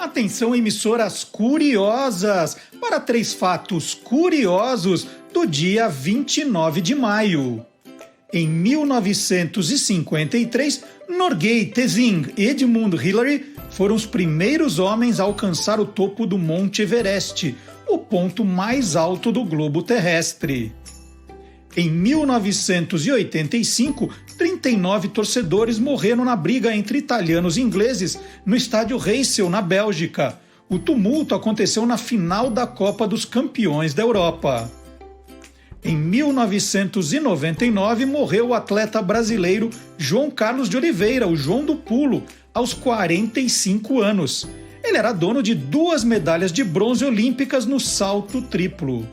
Atenção, emissoras curiosas, para 3 fatos curiosos do dia 29 de maio. Em 1953, Norgay, Tenzing e Edmund Hillary foram os primeiros homens a alcançar o topo do Monte Everest, o ponto mais alto do globo terrestre. Em 1985, 39 torcedores morreram na briga entre italianos e ingleses no estádio Heysel, na Bélgica. O tumulto aconteceu na final da Copa dos Campeões da Europa. Em 1999, morreu o atleta brasileiro João Carlos de Oliveira, o João do Pulo, aos 45 anos. Ele era dono de 2 medalhas de bronze olímpicas no salto triplo.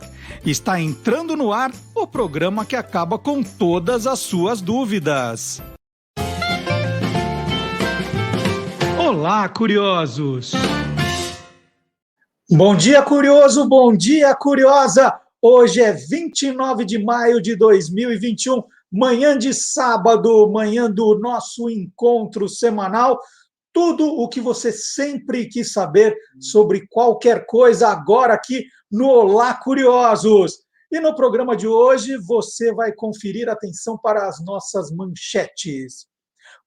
Está entrando no ar o programa que acaba com todas as suas dúvidas. Olá, curiosos! Bom dia, curioso! Bom dia, curiosa! Hoje é 29 de maio de 2021, manhã de sábado, manhã do nosso encontro semanal. Tudo o que você sempre quis saber sobre qualquer coisa, agora aqui no Olá Curiosos. E no programa de hoje você vai conferir, atenção para as nossas manchetes.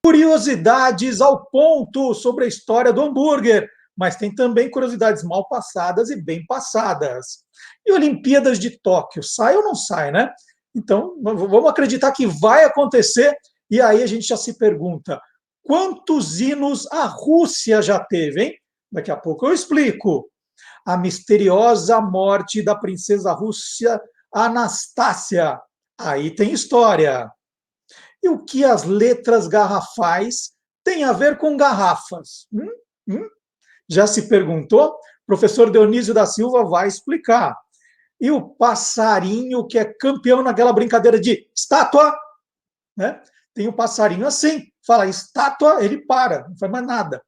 Curiosidades ao ponto sobre a história do hambúrguer, mas tem também curiosidades mal passadas e bem passadas. E Olimpíadas de Tóquio, sai ou não sai, né? Então, vamos acreditar que vai acontecer, e aí a gente já se pergunta, quantos hinos a Rússia já teve, hein? Daqui a pouco eu explico. A misteriosa morte da princesa Rússia Anastácia. Aí tem história. E o que as letras garrafais têm a ver com garrafas? Já se perguntou? Professor Dionísio da Silva vai explicar. E o passarinho que é campeão naquela brincadeira de estátua, né? Tem um passarinho assim, fala estátua, ele para, não faz mais nada.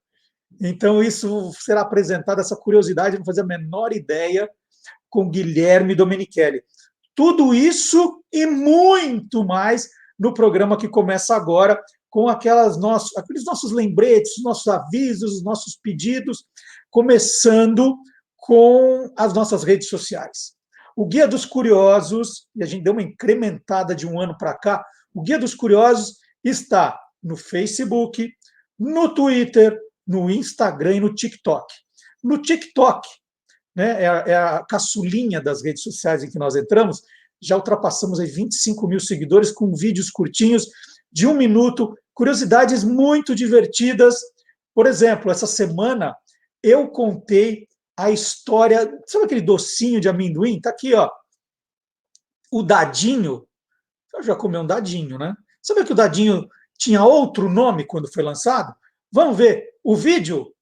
Então isso será apresentado, essa curiosidade, não fazia a menor ideia, com Guilherme Domenichelli. Tudo isso e muito mais no programa que começa agora, com aqueles nossos lembretes, os nossos avisos, os nossos pedidos, começando com as nossas redes sociais. O Guia dos Curiosos, e a gente deu uma incrementada de um ano para cá, o Guia dos Curiosos está no Facebook, no Twitter, no Instagram e no TikTok. No TikTok, né, é a caçulinha das redes sociais em que nós entramos, já ultrapassamos aí 25 mil seguidores com vídeos curtinhos de 1 minuto, curiosidades muito divertidas. Por exemplo, essa semana eu contei a história, sabe aquele docinho de amendoim? Está aqui, ó. O dadinho, eu já comi um dadinho, né? Sabe que o dadinho tinha outro nome quando foi lançado? Vamos ver o vídeo?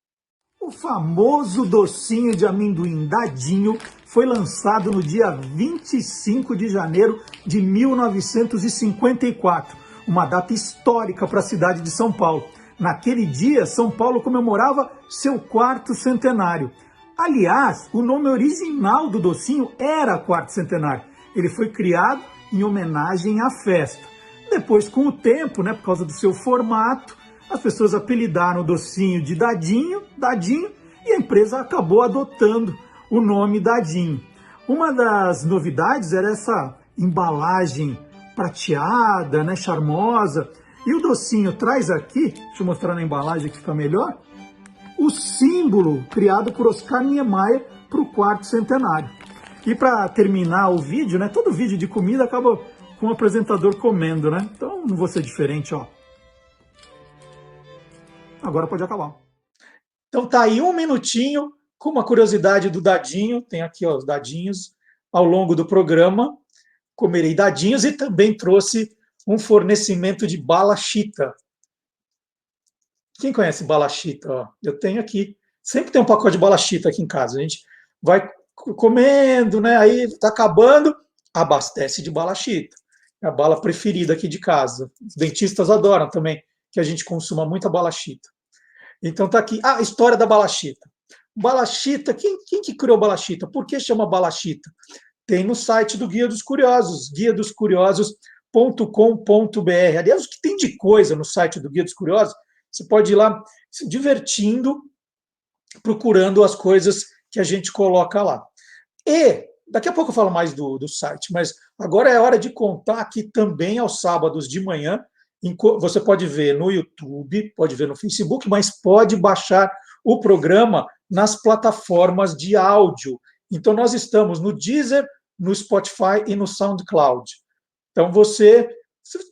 O famoso docinho de amendoim dadinho foi lançado no dia 25 de janeiro de 1954, uma data histórica para a cidade de São Paulo. Naquele dia, São Paulo comemorava seu 4º centenário. Aliás, o nome original do docinho era 4º centenário. Ele foi criado em homenagem à festa. Depois, com o tempo, né, por causa do seu formato, as pessoas apelidaram o docinho de Dadinho, e a empresa acabou adotando o nome Dadinho. Uma das novidades era essa embalagem prateada, né, charmosa. E o docinho traz aqui, deixa eu mostrar na embalagem que fica melhor, o símbolo criado por Oscar Niemeyer para o 4º centenário. E para terminar o vídeo, né, todo vídeo de comida acaba com o apresentador comendo, né? Então não vou ser diferente, ó. Agora pode acabar. Então tá aí 1 minutinho com uma curiosidade do dadinho. Tem aqui, ó, os dadinhos ao longo do programa. Comerei dadinhos e também trouxe um fornecimento de bala chita. Quem conhece bala chita? Ó, eu tenho aqui. Sempre tem um pacote de bala chita aqui em casa. A gente vai comendo, né? Aí tá acabando, abastece de bala chita. É a bala preferida aqui de casa. Os dentistas adoram também que a gente consuma muita bala chita. Então tá aqui. Ah, a história da bala chita. Bala chita, quem que criou bala chita? Por que chama bala chita? Tem no site do Guia dos Curiosos, guiadoscuriosos.com.br. Aliás, o que tem de coisa no site do Guia dos Curiosos, você pode ir lá se divertindo procurando as coisas que a gente coloca lá. E daqui a pouco eu falo mais do site, mas agora é hora de contar que também aos sábados de manhã você pode ver no YouTube, pode ver no Facebook, mas pode baixar o programa nas plataformas de áudio. Então, nós estamos no Deezer, no Spotify e no SoundCloud. Então, você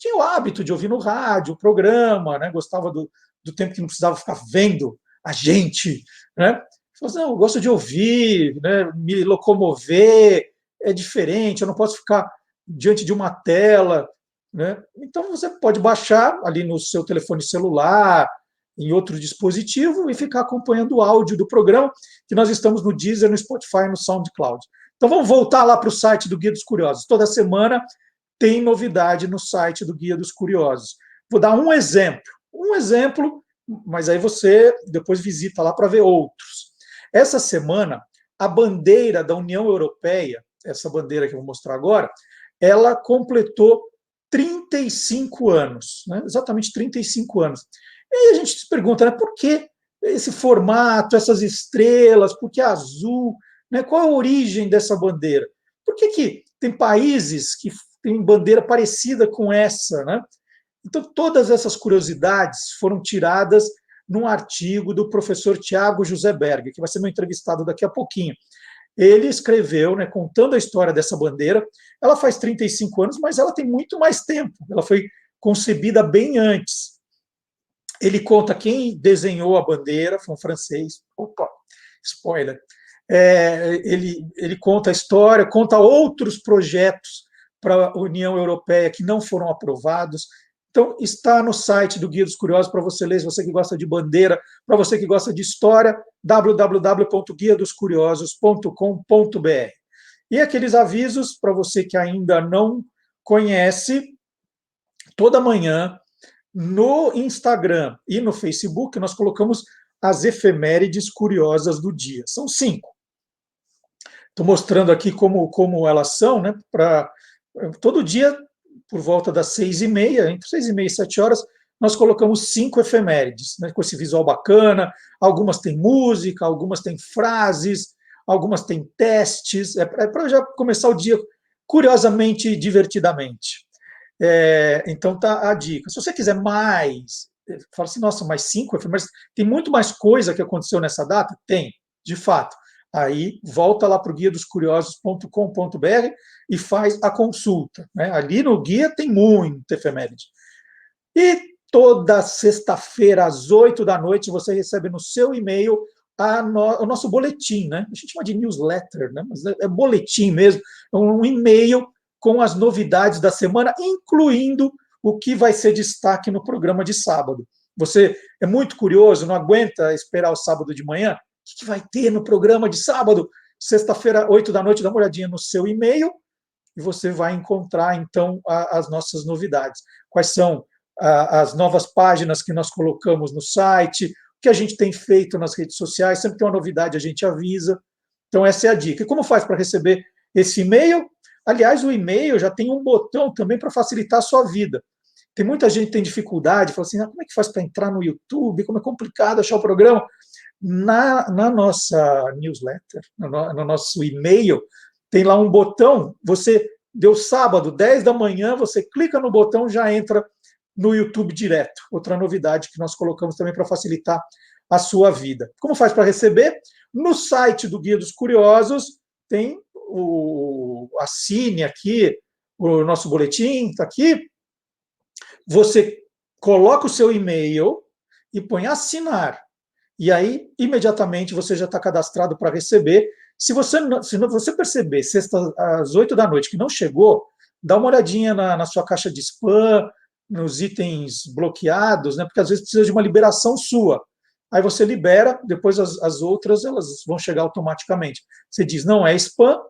tinha o hábito de ouvir no rádio o programa, né? Gostava do tempo que não precisava ficar vendo a gente, né? Falei assim, não, eu gosto de ouvir, né? Me locomover, é diferente, eu não posso ficar diante de uma tela, né? Então, você pode baixar ali no seu telefone celular, em outro dispositivo, e ficar acompanhando o áudio do programa, que nós estamos no Deezer, no Spotify e no SoundCloud. Então, vamos voltar lá para o site do Guia dos Curiosos. Toda semana tem novidade no site do Guia dos Curiosos. Vou dar um exemplo, mas aí você depois visita lá para ver outros. Essa semana, a bandeira da União Europeia, essa bandeira que eu vou mostrar agora, ela completou 35 anos, né? Exatamente 35 anos. E aí a gente se pergunta, né, por que esse formato, essas estrelas, por que azul? Né? Qual é a origem dessa bandeira? Por que tem países que têm bandeira parecida com essa? Né? Então, todas essas curiosidades foram tiradas num artigo do professor Tiago José Berger, que vai ser meu entrevistado daqui a pouquinho. Ele escreveu, né, contando a história dessa bandeira. Ela faz 35 anos, mas ela tem muito mais tempo. Ela foi concebida bem antes. Ele conta quem desenhou a bandeira, foi um francês. Opa, spoiler. Ele conta a história, conta outros projetos para a União Europeia que não foram aprovados. Então, está no site do Guia dos Curiosos para você ler, se você que gosta de bandeira, para você que gosta de história, www.guiadoscuriosos.com.br. E aqueles avisos para você que ainda não conhece, toda manhã, no Instagram e no Facebook, nós colocamos as efemérides curiosas do dia. São 5. Estou mostrando aqui como elas são, né? Todo dia, por volta das 6h30, entre 6h30 e 7 horas, nós colocamos 5 efemérides, né? Com esse visual bacana. Algumas têm música, algumas têm frases, algumas têm testes. É para já começar o dia curiosamente e divertidamente. Então tá a dica. Se você quiser mais, fala assim, nossa, mais 5 efemérides, tem muito mais coisa que aconteceu nessa data? Tem, de fato. Aí volta lá para o guia dos curiosos.com.br e faz a consulta. Né? Ali no guia tem muita efeméride. E toda sexta-feira, às 8 da noite, você recebe no seu e-mail o nosso boletim, né? A gente chama de newsletter, né? Mas é boletim mesmo, é um e-mail com as novidades da semana, incluindo o que vai ser destaque no programa de sábado. Você é muito curioso, não aguenta esperar o sábado de manhã? O que vai ter no programa de sábado? Sexta-feira, 8 da noite, dá uma olhadinha no seu e-mail e você vai encontrar, então, as nossas novidades. Quais são as novas páginas que nós colocamos no site, o que a gente tem feito nas redes sociais, sempre que tem uma novidade a gente avisa. Então, essa é a dica. E como faz para receber esse e-mail? Aliás, o e-mail já tem um botão também para facilitar a sua vida. Tem muita gente que tem dificuldade, fala assim, como é que faz para entrar no YouTube, como é complicado achar o programa. Na nossa newsletter, no nosso e-mail, tem lá um botão, você deu sábado, 10 da manhã, você clica no botão, já entra no YouTube direto. Outra novidade que nós colocamos também para facilitar a sua vida. Como faz para receber? No site do Guia dos Curiosos, tem assine aqui, o nosso boletim está aqui. Você coloca o seu e-mail e põe assinar. E aí, imediatamente, você já está cadastrado para receber. Se você perceber, sexta às 8 da noite, que não chegou, dá uma olhadinha na sua caixa de spam, nos itens bloqueados, né? Porque às vezes precisa de uma liberação sua. Aí você libera, depois as outras elas vão chegar automaticamente. Você diz, não é spam,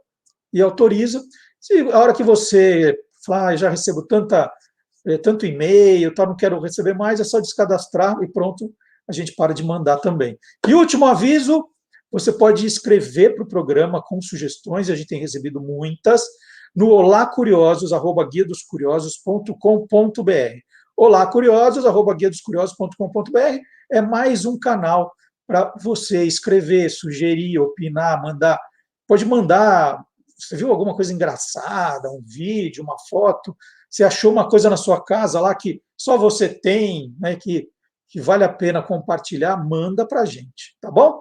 e autoriza. Se a hora que você fala, já recebo tanto e-mail, não quero receber mais, é só descadastrar e pronto, a gente para de mandar também. E último aviso, você pode escrever para o programa com sugestões, a gente tem recebido muitas, no olacuriosos@guiadoscuriosos.com.br. Olacuriosos@guiadoscuriosos.com.br é mais um canal para você escrever, sugerir, opinar, mandar. Pode mandar, você viu alguma coisa engraçada, um vídeo, uma foto, você achou uma coisa na sua casa lá que só você tem, né, que vale a pena compartilhar, manda para a gente, tá bom?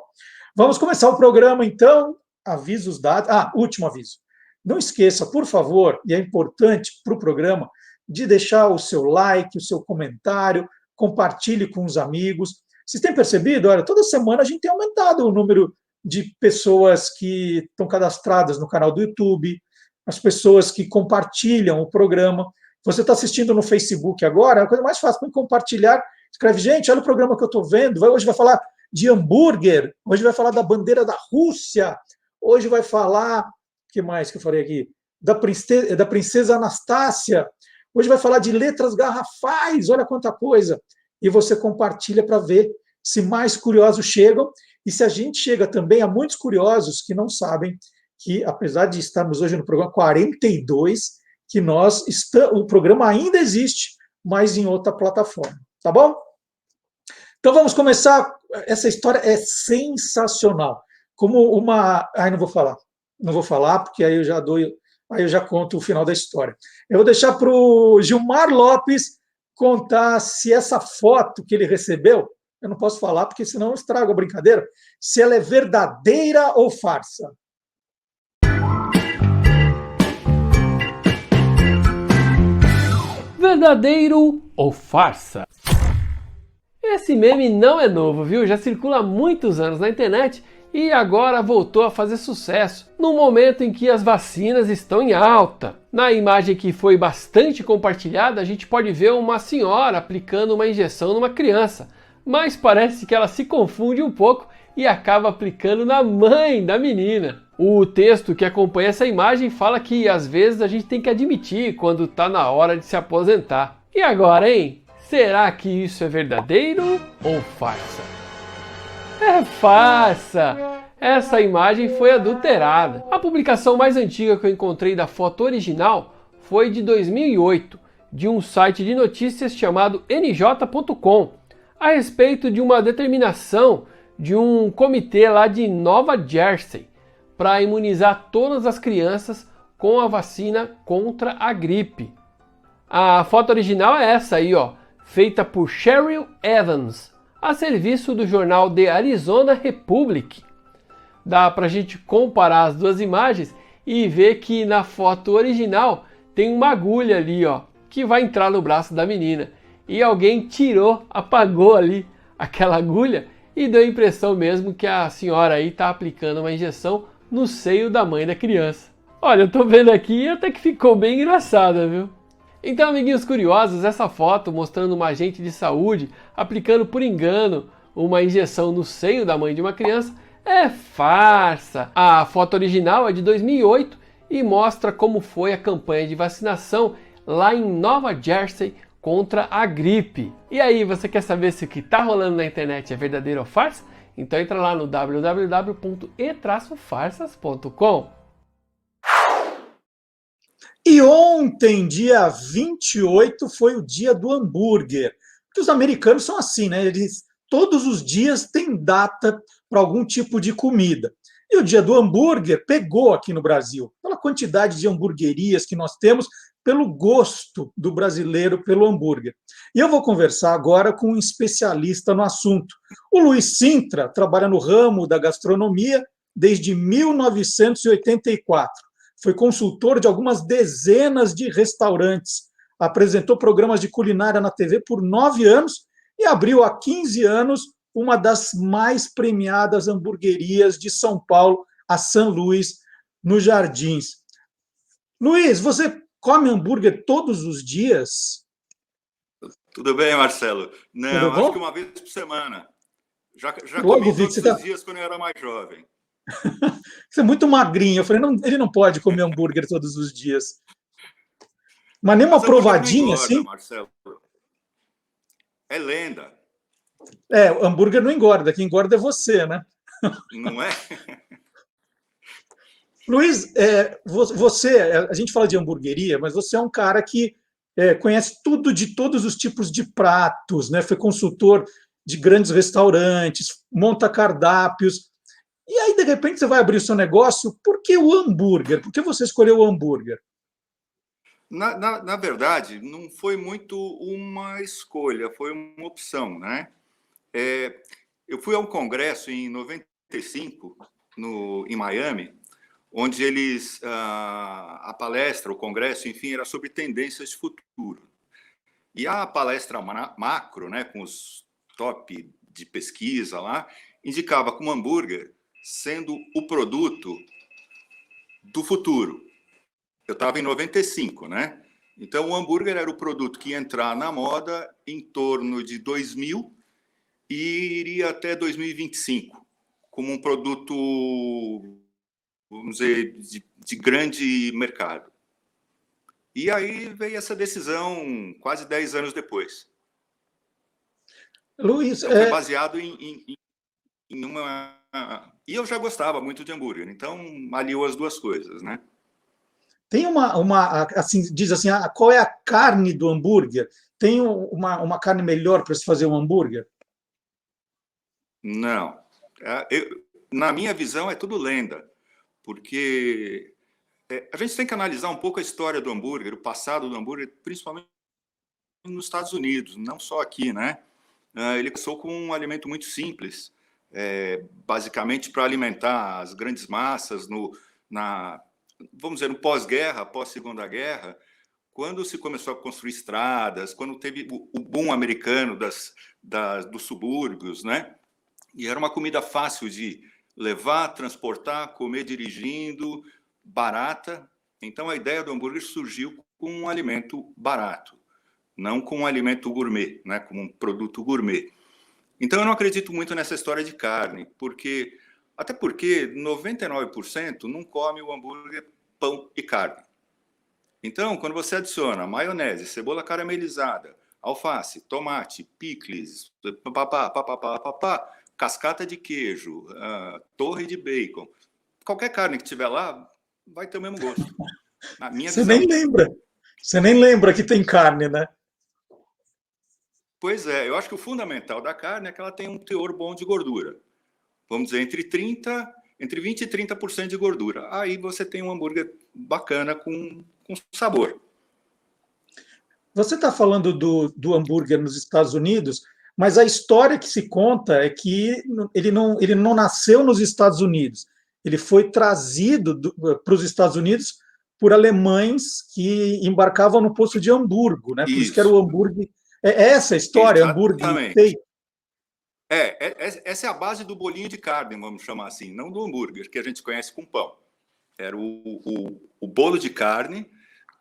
Vamos começar o programa, então. Avisos dados. Último aviso. Não esqueça, por favor, e é importante para o programa, de deixar o seu like, o seu comentário, compartilhe com os amigos. Vocês têm percebido? Olha, toda semana a gente tem aumentado o número de pessoas que estão cadastradas no canal do YouTube, as pessoas que compartilham o programa. Você está assistindo no Facebook agora, a coisa mais fácil para compartilhar. Escreve, gente, olha o programa que eu estou vendo. Hoje vai falar de hambúrguer, hoje vai falar da bandeira da Rússia, hoje vai falar, o que mais que eu falei aqui? Da princesa Anastácia, hoje vai falar de letras garrafais, olha quanta coisa. E você compartilha para ver se mais curiosos chegam, e se a gente chega também a muitos curiosos que não sabem que, apesar de estarmos hoje no programa 42, que o programa ainda existe, mas em outra plataforma, tá bom? Então vamos começar. Essa história é sensacional. Como uma. Não vou falar. Não vou falar, porque aí eu já conto o final da história. Eu vou deixar para o Gilmar Lopes contar se essa foto que ele recebeu, eu não posso falar, porque senão eu estrago a brincadeira, se ela é verdadeira ou farsa. Verdadeiro ou farsa? Esse meme não é novo, viu? Já circula há muitos anos na internet e agora voltou a fazer sucesso, no momento em que as vacinas estão em alta. Na imagem que foi bastante compartilhada, a gente pode ver uma senhora aplicando uma injeção numa criança, mas parece que ela se confunde um pouco e acaba aplicando na mãe da menina. O texto que acompanha essa imagem fala que às vezes a gente tem que admitir quando está na hora de se aposentar. E agora, hein? Será que isso é verdadeiro ou farsa? É farsa! Essa imagem foi adulterada. A publicação mais antiga que eu encontrei da foto original foi de 2008, de um site de notícias chamado nj.com, a respeito de uma determinação de um comitê lá de Nova Jersey para imunizar todas as crianças com a vacina contra a gripe. A foto original é essa aí, ó, feita por Cheryl Evans, a serviço do jornal The Arizona Republic. Dá pra gente comparar as duas imagens e ver que na foto original tem uma agulha ali, ó, que vai entrar no braço da menina. E alguém apagou ali aquela agulha e deu a impressão mesmo que a senhora aí tá aplicando uma injeção no seio da mãe da criança. Olha, eu tô vendo aqui e até que ficou bem engraçada, viu? Então, amiguinhos curiosos, essa foto mostrando uma agente de saúde aplicando por engano uma injeção no seio da mãe de uma criança é farsa. A foto original é de 2008 e mostra como foi a campanha de vacinação lá em Nova Jersey contra a gripe. E aí, você quer saber se o que está rolando na internet é verdadeiro ou farsa? Então entra lá no www.e-farsas.com. E ontem, dia 28, foi o dia do hambúrguer. Porque os americanos são assim, né? Eles todos os dias têm data para algum tipo de comida. E o dia do hambúrguer pegou aqui no Brasil, pela quantidade de hamburguerias que nós temos, pelo gosto do brasileiro pelo hambúrguer. E eu vou conversar agora com um especialista no assunto. O Luiz Sintra trabalha no ramo da gastronomia desde 1984. Foi consultor de algumas dezenas de restaurantes, apresentou programas de culinária na TV por 9 anos e abriu há 15 anos uma das mais premiadas hamburguerias de São Paulo, a San Luís, nos Jardins. Luiz, você come hambúrguer todos os dias? Tudo bem, Marcelo? Não, acho que uma vez por semana. Já comi todos os dias quando eu era mais jovem. Você é muito magrinho. Eu falei, não, ele não pode comer hambúrguer todos os dias. Mas nem uma provadinha engorda, assim? Marcelo. É lenda. O hambúrguer não engorda. Quem engorda é você, né? Não é? Luiz, a gente fala de hamburgueria, mas você é um cara que conhece tudo de todos os tipos de pratos, né? Foi consultor de grandes restaurantes, monta cardápios. E aí, de repente, você vai abrir o seu negócio. Por que o hambúrguer? Por que você escolheu o hambúrguer? Na verdade, não foi muito uma escolha, foi uma opção, né? Eu fui a um congresso em 95, em Miami, onde a palestra, o congresso, enfim, era sobre tendências de futuro. E a palestra macro, né, com os top de pesquisa lá, indicava como hambúrguer sendo o produto do futuro. Eu estava em 95, né? Então, o hambúrguer era o produto que ia entrar na moda em torno de 2000 e iria até 2025, como um produto, vamos dizer, de grande mercado. E aí veio essa decisão quase 10 anos depois. Luiz, então, foi baseado em uma... E eu já gostava muito de hambúrguer, então aliou as duas coisas, né? Tem assim, diz assim, qual é a carne do hambúrguer? Tem uma carne melhor para se fazer um hambúrguer? Não. Na minha visão, é tudo lenda, porque a gente tem que analisar um pouco a história do hambúrguer, o passado do hambúrguer, principalmente nos Estados Unidos, não só aqui, né? Ele começou com um alimento muito simples, basicamente para alimentar as grandes massas vamos dizer, no pós-guerra, pós-segunda guerra, quando se começou a construir estradas, quando teve o boom americano dos subúrbios, né? E era uma comida fácil de levar, transportar, comer dirigindo, barata. Então, a ideia do hambúrguer surgiu com um alimento barato, não com um alimento gourmet, né? Como um produto gourmet. Então, eu não acredito muito nessa história de carne, até porque 99% não come o hambúrguer pão e carne. Então, quando você adiciona maionese, cebola caramelizada, alface, tomate, picles, cascata de queijo, torre de bacon, qualquer carne que tiver lá vai ter o mesmo gosto. Na minha Você visão. nem lembra. Você nem lembra que tem carne, né? Pois é, eu acho que o fundamental da carne é que ela tem um teor bom de gordura. Vamos dizer, entre 20% e 30% de gordura. Aí você tem um hambúrguer bacana com sabor. Você está falando do hambúrguer nos Estados Unidos, mas a história que se conta é que ele não nasceu nos Estados Unidos. Ele foi trazido para os Estados Unidos por alemães que embarcavam no posto de Hamburgo, né? Por isso que era o hambúrguer. É essa a história, hambúrguer steak? Essa é a base do bolinho de carne, vamos chamar assim, não do hambúrguer, que a gente conhece com pão. Era o bolo de carne,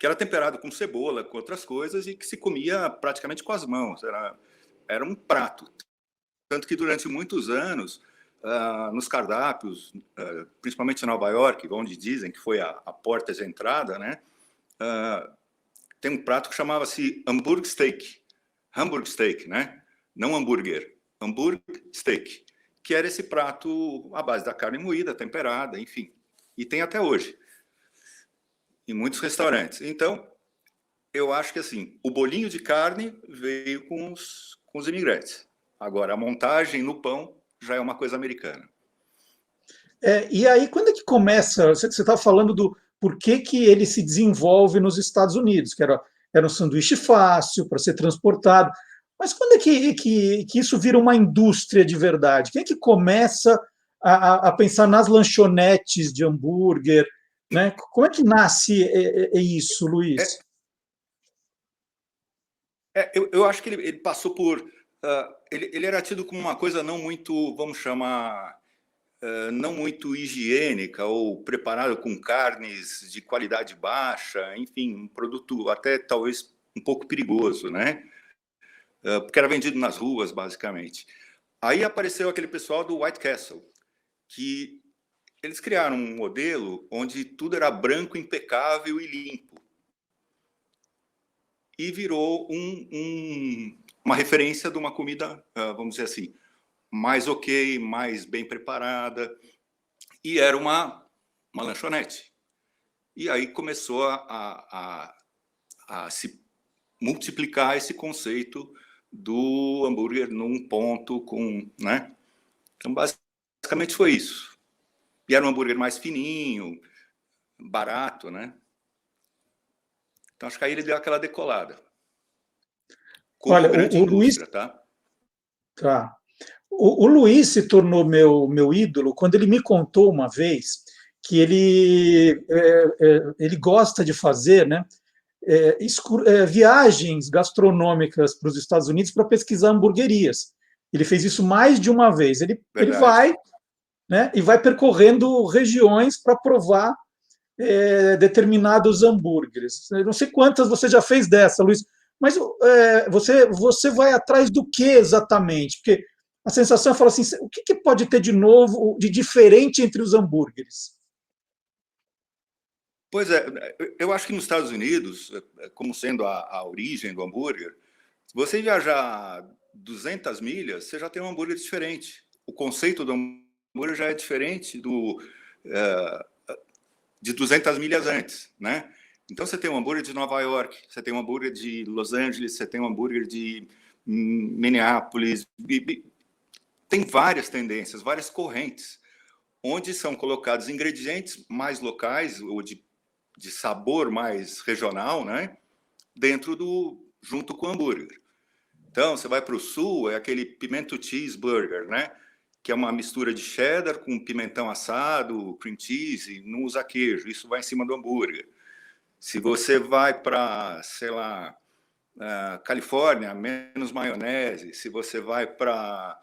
que era temperado com cebola, com outras coisas, e que se comia praticamente com as mãos. Era um prato. Tanto que durante muitos anos, nos cardápios, principalmente em Nova York, onde dizem que foi a porta de entrada, né? Tem um prato que chamava-se Hamburg Steak, né? Não hambúrguer, Hamburg Steak, que era esse prato à base da carne moída, temperada, enfim. E tem até hoje, em muitos restaurantes. Então, eu acho que assim, o bolinho de carne veio com os imigrantes. Agora, a montagem no pão já é uma coisa americana. E aí, quando é que começa? Você está falando do por que ele se desenvolve nos Estados Unidos, que era um sanduíche fácil para ser transportado. Mas quando é que isso vira uma indústria de verdade? Quem é que começa a pensar nas lanchonetes de hambúrguer? Né? Como é que nasce isso, Luiz? Eu acho que ele passou por... ele era tido como uma coisa não muito, vamos chamar, não muito higiênica ou preparado com carnes de qualidade baixa, enfim, um produto até talvez um pouco perigoso, né? Porque era vendido nas ruas, basicamente. Aí apareceu aquele pessoal do White Castle, que eles criaram um modelo onde tudo era branco, impecável e limpo. E virou uma referência de uma comida, vamos dizer assim, mais ok, mais bem preparada. E era uma lanchonete. E aí começou a se multiplicar esse conceito do hambúrguer num ponto com, né? Então, basicamente foi isso. E era um hambúrguer mais fininho, barato, né? Então, acho que aí ele deu aquela decolada. Como Olha, grande o Luiz, indústria, tá? tá. O Luiz se tornou meu ídolo quando ele me contou uma vez que ele gosta de fazer, né, viagens gastronômicas para os Estados Unidos para pesquisar hamburguerias. Ele fez isso mais de uma vez. Ele Verdade. vai, né, e vai percorrendo regiões para provar determinados hambúrgueres. Eu não sei quantas você já fez dessa, Luiz, mas você vai atrás do que exatamente? Porque a sensação é falar assim, o que pode ter de novo, de diferente entre os hambúrgueres? Pois é, eu acho que nos Estados Unidos, como sendo a origem do hambúrguer, se você viajar 200 milhas, você já tem um hambúrguer diferente. O conceito do hambúrguer já é diferente de 200 milhas antes, né? Então, você tem um hambúrguer de Nova York, você tem um hambúrguer de Los Angeles, você tem um hambúrguer de Minneapolis. Tem várias tendências, várias correntes, onde são colocados ingredientes mais locais ou de sabor mais regional, né? Junto com o hambúrguer. Então, você vai para o sul, é aquele pimento cheeseburger, né? Que é uma mistura de cheddar com pimentão assado, cream cheese, não usa queijo, isso vai em cima do hambúrguer. Se você vai para, sei lá, Califórnia, menos maionese. Se você vai para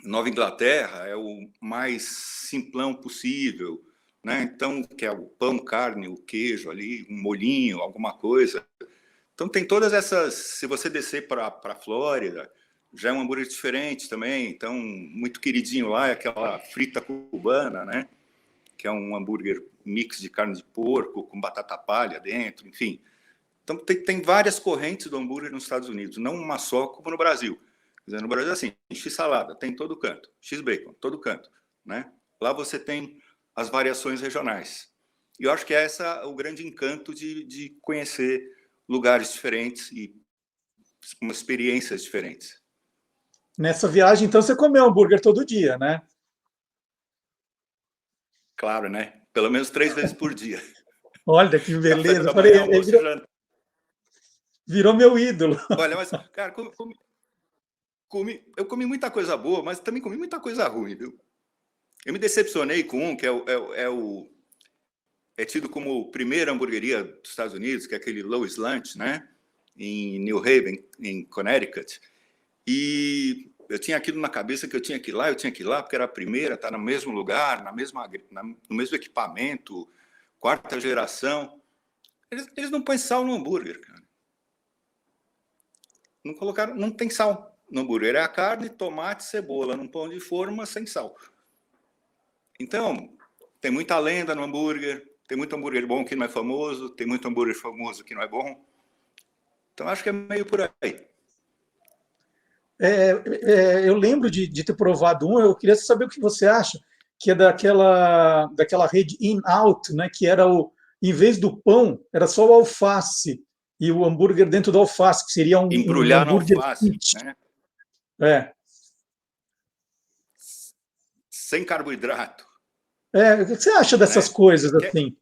Nova Inglaterra, é o mais simplão possível, né? Então, que é o pão, carne, o queijo ali, um molhinho, alguma coisa. Então, tem todas essas... Se você descer para a Flórida, já é um hambúrguer diferente também. Então, muito queridinho lá é aquela frita cubana, né? Que é um hambúrguer mix de carne de porco com batata palha dentro, enfim. Então, tem várias correntes do hambúrguer nos Estados Unidos, não uma só, como no Brasil. Quer dizer, no Brasil, assim, x-salada, tem em todo canto. X-bacon, todo canto, né? Lá você tem as variações regionais. E eu acho que é o grande encanto de conhecer lugares diferentes e experiências diferentes. Nessa viagem, então, você comeu hambúrguer todo dia, né? Claro, né? Pelo menos 3 vezes por dia. Olha que Café beleza. da Falei, manhã, almoço e jantar. virou meu ídolo. Olha, mas, cara, eu comi muita coisa boa, mas também comi muita coisa ruim, viu? Eu me decepcionei com um que é tido como a primeira hamburgueria dos Estados Unidos, que é aquele Lowe's Lunch, né? Em New Haven, em Connecticut. E eu tinha aquilo na cabeça que eu tinha que ir lá, porque era a primeira, tá no mesmo lugar, no mesmo equipamento, 4ª geração. Eles não põem sal no hambúrguer, cara. Não tem sal no hambúrguer. É a carne, tomate, cebola, num pão de forma sem sal. Então, tem muita lenda no hambúrguer, tem muito hambúrguer bom que não é famoso, tem muito hambúrguer famoso que não é bom. Então, acho que é meio por aí. Eu lembro de ter provado um, eu queria saber o que você acha, que é daquela rede In-Out, né, que era em vez do pão, era só o alface, e o hambúrguer dentro do alface, que seria um Embrulhar no hambúrguer alface, fit. né? Sem carboidrato. O que você acha dessas coisas assim?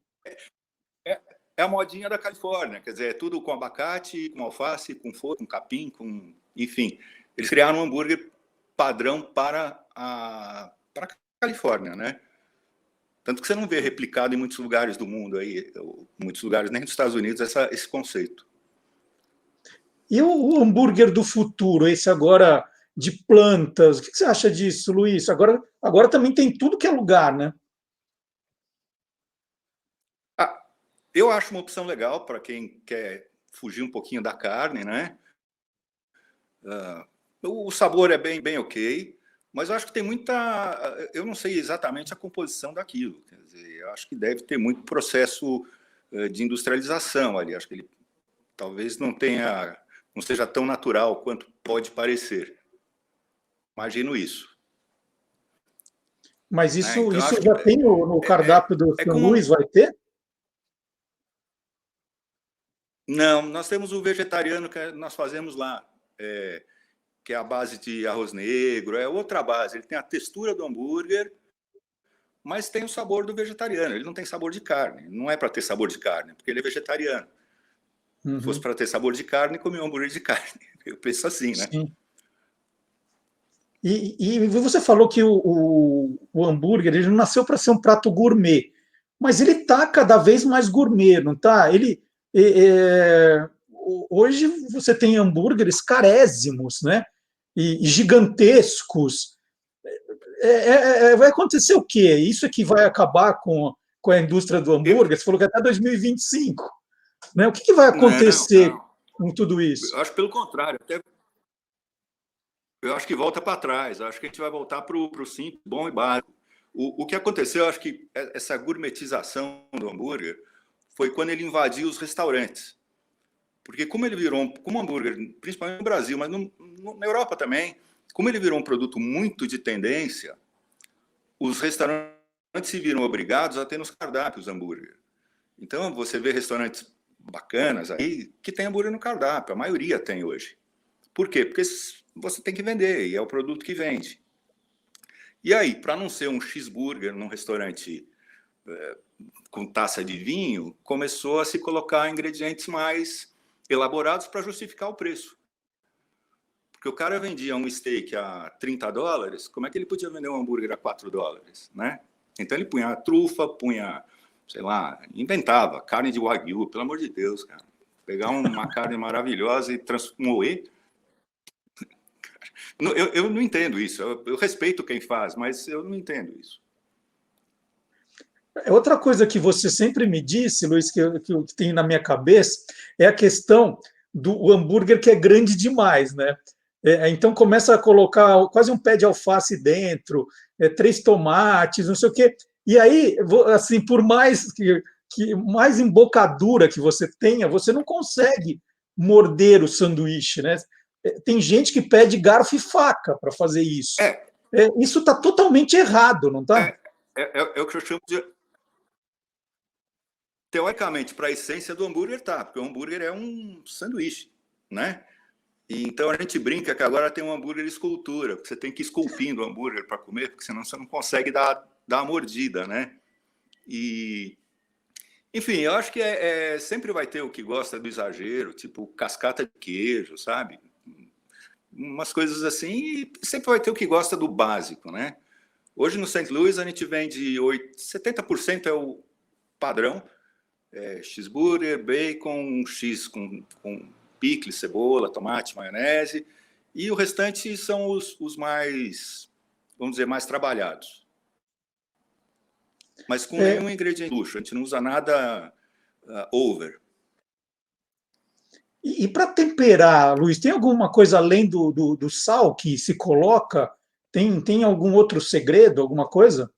É a modinha da Califórnia, quer dizer, é tudo com abacate, com alface, com capim, enfim. Eles criaram um hambúrguer padrão para a Califórnia, né? Tanto que você não vê replicado em muitos lugares do mundo aí, muitos lugares nem nos Estados Unidos, esse conceito. E o hambúrguer do futuro, esse agora de plantas, o que você acha disso, Luiz? Agora também tem tudo que é lugar, né? Eu acho uma opção legal para quem quer fugir um pouquinho da carne, né? O sabor é bem ok, mas eu acho que tem muita... Eu não sei exatamente a composição daquilo. Quer dizer, eu acho que deve ter muito processo de industrialização ali. Acho que ele talvez não seja tão natural quanto pode parecer. Imagino isso. Mas isso já tem no cardápio do São Luís, vai ter? Não, nós temos o vegetariano que nós fazemos lá. que é a base de arroz negro, é outra base. Ele tem a textura do hambúrguer, mas tem o sabor do vegetariano. Ele não tem sabor de carne. Não é para ter sabor de carne, porque ele é vegetariano. Se fosse para ter sabor de carne, comia um hambúrguer de carne. Eu penso assim, né? Sim. E você falou que o hambúrguer ele não nasceu para ser um prato gourmet, mas ele está cada vez mais gourmet, não está? Hoje você tem hambúrgueres carésimos, né? E gigantescos. Vai acontecer o quê? Isso é que vai acabar com a indústria do hambúrguer? Você falou que até 2025. Né? O que vai acontecer Não. com tudo isso? Eu acho pelo contrário. Eu acho que volta para trás. Eu acho que a gente vai voltar para o simples, bom e básico. O que aconteceu, eu acho que essa gourmetização do hambúrguer foi quando ele invadiu os restaurantes. Porque como ele virou, como hambúrguer, principalmente no Brasil, mas na Europa também, como ele virou um produto muito de tendência, os restaurantes se viram obrigados a ter nos cardápios hambúrguer. Então, você vê restaurantes bacanas aí que tem hambúrguer no cardápio. A maioria tem hoje. Por quê? Porque você tem que vender e é o produto que vende. E aí, para não ser um cheeseburger num restaurante com taça de vinho, começou a se colocar ingredientes mais elaborados para justificar o preço. Porque o cara vendia um steak a $30, como é que ele podia vender um hambúrguer a $4, né? Então ele punha a trufa, punha, sei lá, inventava carne de wagyu, pelo amor de Deus, cara. Pegar uma carne maravilhosa e moer. Eu não entendo isso. Eu respeito quem faz, mas eu não entendo isso. Outra coisa que você sempre me disse, Luiz, que tem na minha cabeça, é a questão do hambúrguer que é grande demais, né? Então começa a colocar quase um pé de alface dentro, 3 tomates, não sei o quê. E aí, assim, por mais que mais embocadura que você tenha, você não consegue morder o sanduíche, né? Tem gente que pede garfo e faca para fazer isso. Isso está totalmente errado, não está? É o que eu chamo de... Teoricamente, para a essência do hambúrguer, tá, porque o hambúrguer é um sanduíche, né? E então a gente brinca que agora tem um hambúrguer escultura, porque você tem que ir esculpindo o hambúrguer para comer, porque senão você não consegue dar a mordida, né? E, enfim, eu acho que sempre vai ter o que gosta do exagero, tipo cascata de queijo, sabe? Umas coisas assim, e sempre vai ter o que gosta do básico, né? Hoje no St. Louis a gente vende 70% é o padrão, cheeseburger, bacon, X com picles, cebola, tomate, maionese, e o restante são os mais, vamos dizer, mais trabalhados. Mas com nenhum ingrediente luxo, a gente não usa nada over. E para temperar, Luiz, tem alguma coisa além do sal que se coloca? Tem algum outro segredo, alguma coisa?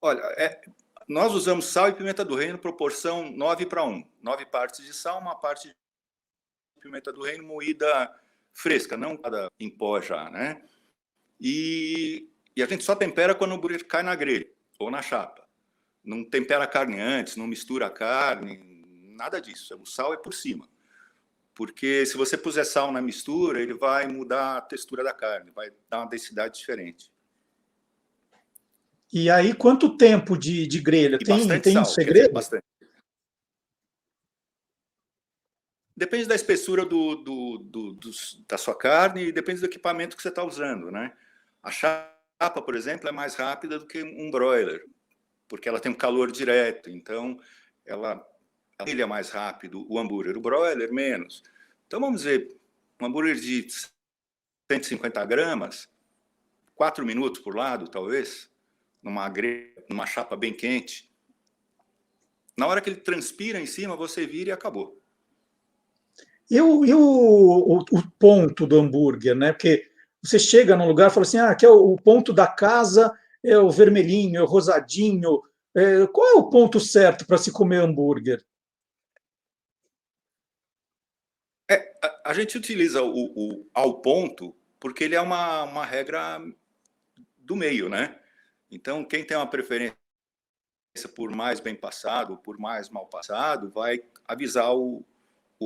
Olha, nós usamos sal e pimenta do reino proporção 9:1. 9 partes de sal, 1 parte de pimenta do reino moída fresca, não em pó já, né? E a gente só tempera quando o hambúrguer cai na grelha ou na chapa. Não tempera a carne antes, não mistura a carne, nada disso. O sal é por cima. Porque se você puser sal na mistura, ele vai mudar a textura da carne, vai dar uma densidade diferente. E aí, quanto tempo de grelha? Tem um segredo? Bastante. Depende da espessura da sua carne e depende do equipamento que você está usando, né? A chapa, por exemplo, é mais rápida do que um broiler, porque ela tem um calor direto, então ela grelha mais rápido o hambúrguer. O broiler, menos. Então, vamos dizer, um hambúrguer de 150 gramas, 4 minutos por lado, talvez, numa chapa bem quente. Na hora que ele transpira em cima, você vira e acabou. E o ponto do hambúrguer, né? Porque você chega num lugar e fala assim: aqui é o ponto da casa, é o vermelhinho, é o rosadinho. Qual é o ponto certo para se comer hambúrguer? A gente utiliza o ao ponto porque ele é uma regra do meio, né? Então, quem tem uma preferência por mais bem passado, por mais mal passado, vai avisar o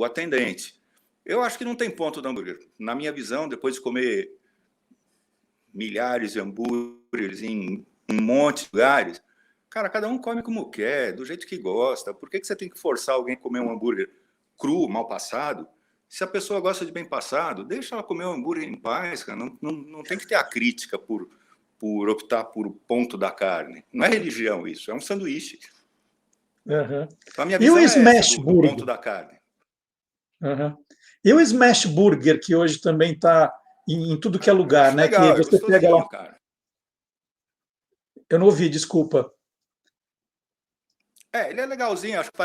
atendente. Eu acho que não tem ponto do hambúrguer. Na minha visão, depois de comer milhares de hambúrgueres em um monte de lugares, cara, cada um come como quer, do jeito que gosta. Por que você tem que forçar alguém a comer um hambúrguer cru, mal passado? Se a pessoa gosta de bem passado, deixa ela comer o hambúrguer em paz, cara. Não tem que ter a crítica por optar por o ponto da carne. Não é religião isso, é um sanduíche. Uhum. Então, a minha E o visão é Smash essa, do Burger? ponto da carne. Uhum. E o Smash Burger, que hoje também está em tudo que é lugar, Acho né? Que legal, é você pega lá. gostosinho, cara. Eu não ouvi, desculpa. Ele é legalzinho, acho que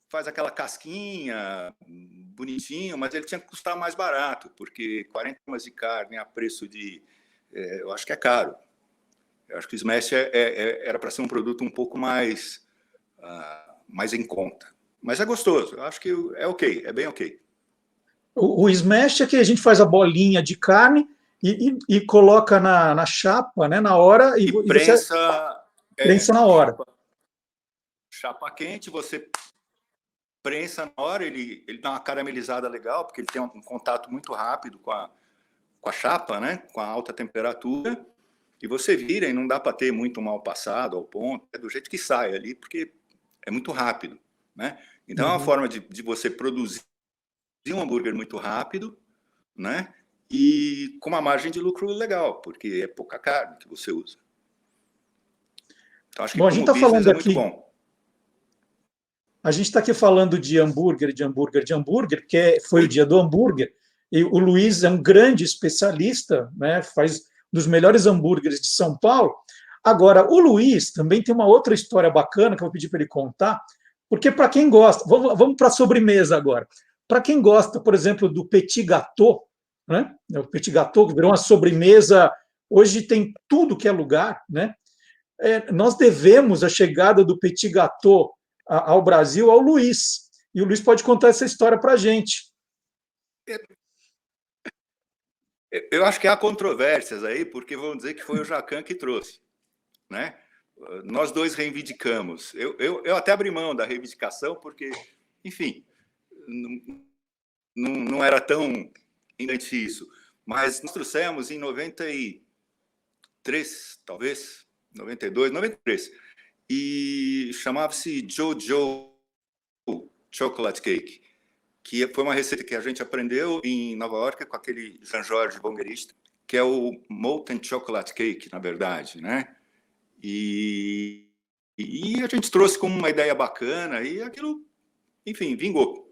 faz aquela casquinha, bonitinho, mas ele tinha que custar mais barato, porque 40 gramas de carne a preço de... eu acho que é caro. Eu acho que o Smash era para ser um produto um pouco mais em conta. Mas é gostoso, eu acho que é ok, é bem ok. O Smash é que a gente faz a bolinha de carne e coloca na chapa, né, na hora, e você prensa na hora. Chapa quente, você prensa na hora, ele dá uma caramelizada legal, porque ele tem um contato muito rápido com a chapa, né, com a alta temperatura, e você vira e não dá para ter muito mal passado ao ponto, é do jeito que sai ali, porque é muito rápido, né? Então é uma forma de você produzir um hambúrguer muito rápido, né? E com uma margem de lucro legal, porque é pouca carne que você usa. Então acho que Bom, a gente está falando muito aqui. bom. A gente está aqui falando de hambúrguer, porque foi o dia do hambúrguer, e o Luiz é um grande especialista, né, faz um dos melhores hambúrgueres de São Paulo. Agora, o Luiz também tem uma outra história bacana que eu vou pedir para ele contar, porque para quem gosta, vamos para a sobremesa agora. Para quem gosta, por exemplo, do petit gâteau, né, o petit gâteau que virou uma sobremesa, hoje tem tudo que é lugar, né? Nós devemos a chegada do petit gâteau ao Brasil ao Luiz. E o Luiz pode contar essa história para a gente. Eu acho que há controvérsias aí, porque vão dizer que foi o Jacan que trouxe, né? Nós dois reivindicamos. Eu até abri mão da reivindicação, porque, enfim, não era tão indente isso. Mas nós trouxemos em 93, talvez, 92, 93. E chamava-se Jojo Chocolate Cake, que foi uma receita que a gente aprendeu em Nova York com aquele Jean-Georges Bonguerista, que é o Molten Chocolate Cake, na verdade, né? E a gente trouxe como uma ideia bacana e aquilo, enfim, vingou.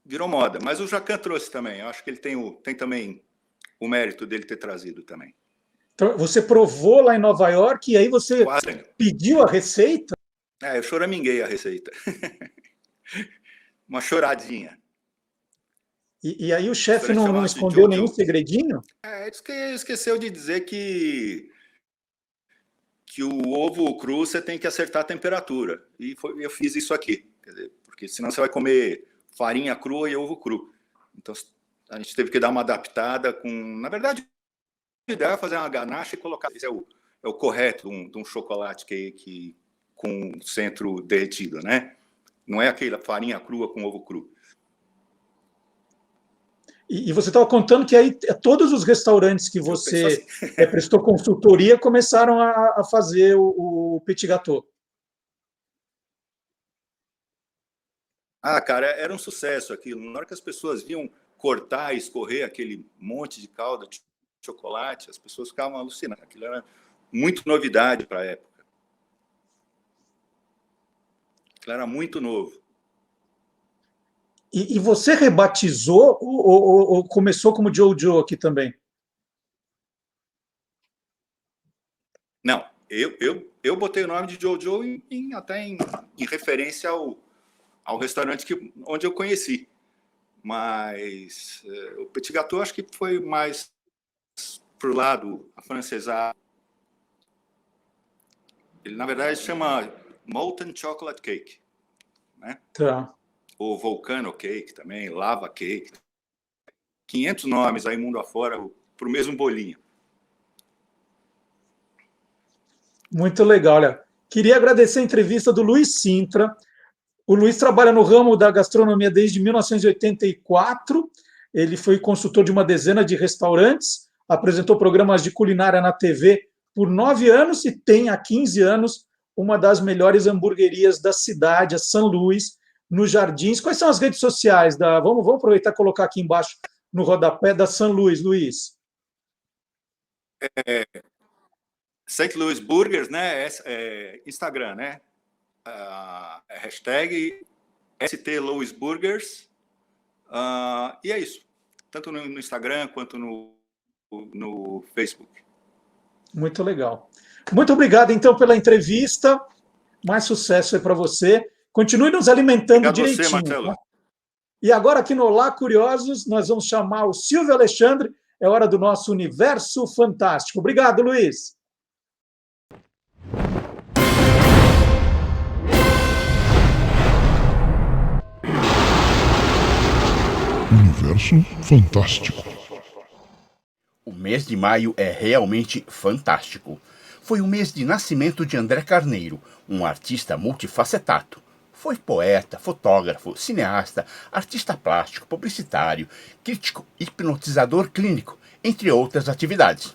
Virou moda. Mas o Jacan trouxe também. Eu acho que ele tem também o mérito dele ter trazido também. Então, você provou lá em Nova York e aí você pediu a receita? Eu choraminguei a receita. Uma choradinha. E aí o chefe não escondeu nenhum segredinho? Esqueceu de dizer que o ovo cru você tem que acertar a temperatura. E eu fiz isso aqui. Quer dizer, porque senão você vai comer farinha crua e ovo cru. Então a gente teve que dar uma adaptada com... Na verdade, a ideia é fazer uma ganache e colocar... Esse é o correto de um chocolate que com centro derretido, né? Não é aquela farinha crua com ovo cru. E você estava contando que aí todos os restaurantes que você prestou consultoria começaram a fazer o petit gâteau. Cara, era um sucesso aquilo. Na hora que as pessoas viam cortar e escorrer aquele monte de calda de chocolate, as pessoas ficavam alucinadas. Aquilo era muito novidade para a época. Aquilo era muito novo. E você rebatizou ou começou como Jojo aqui também? Não, eu botei o nome de Jojo até em referência ao restaurante onde eu conheci. Mas o petit gâteau acho que foi mais para o lado afrancesado. Ele, na verdade, chama Molten Chocolate Cake. Né? Tá. Ou Volcano Cake também, Lava Cake. 500 nomes aí mundo afora para o mesmo bolinho. Muito legal, olha. Queria agradecer a entrevista do Luiz Sintra. O Luiz trabalha no ramo da gastronomia desde 1984. Ele foi consultor de uma dezena de restaurantes, apresentou programas de culinária na TV por 9 anos e tem há 15 anos uma das melhores hamburguerias da cidade, a São Luís, nos Jardins. Quais são as redes sociais da... Vamos aproveitar e colocar aqui embaixo no rodapé da São Luís, Luiz. St. Louis Burgers, né? Instagram, né? Hashtag ST Louis Burgers. E é isso. Tanto no Instagram quanto no Facebook. Muito legal. Muito obrigado, então, pela entrevista. Mais sucesso aí para você. Continue nos alimentando Obrigado direitinho. Você, Marcelo. Tá? E agora, aqui no Olá Curiosos, nós vamos chamar o Silvio Alexandre. É hora do nosso Universo Fantástico. Obrigado, Luiz. Universo Fantástico. O mês de maio é realmente fantástico. Foi o mês de nascimento de André Carneiro, um artista multifacetado. Foi poeta, fotógrafo, cineasta, artista plástico, publicitário, crítico, hipnotizador clínico, entre outras atividades.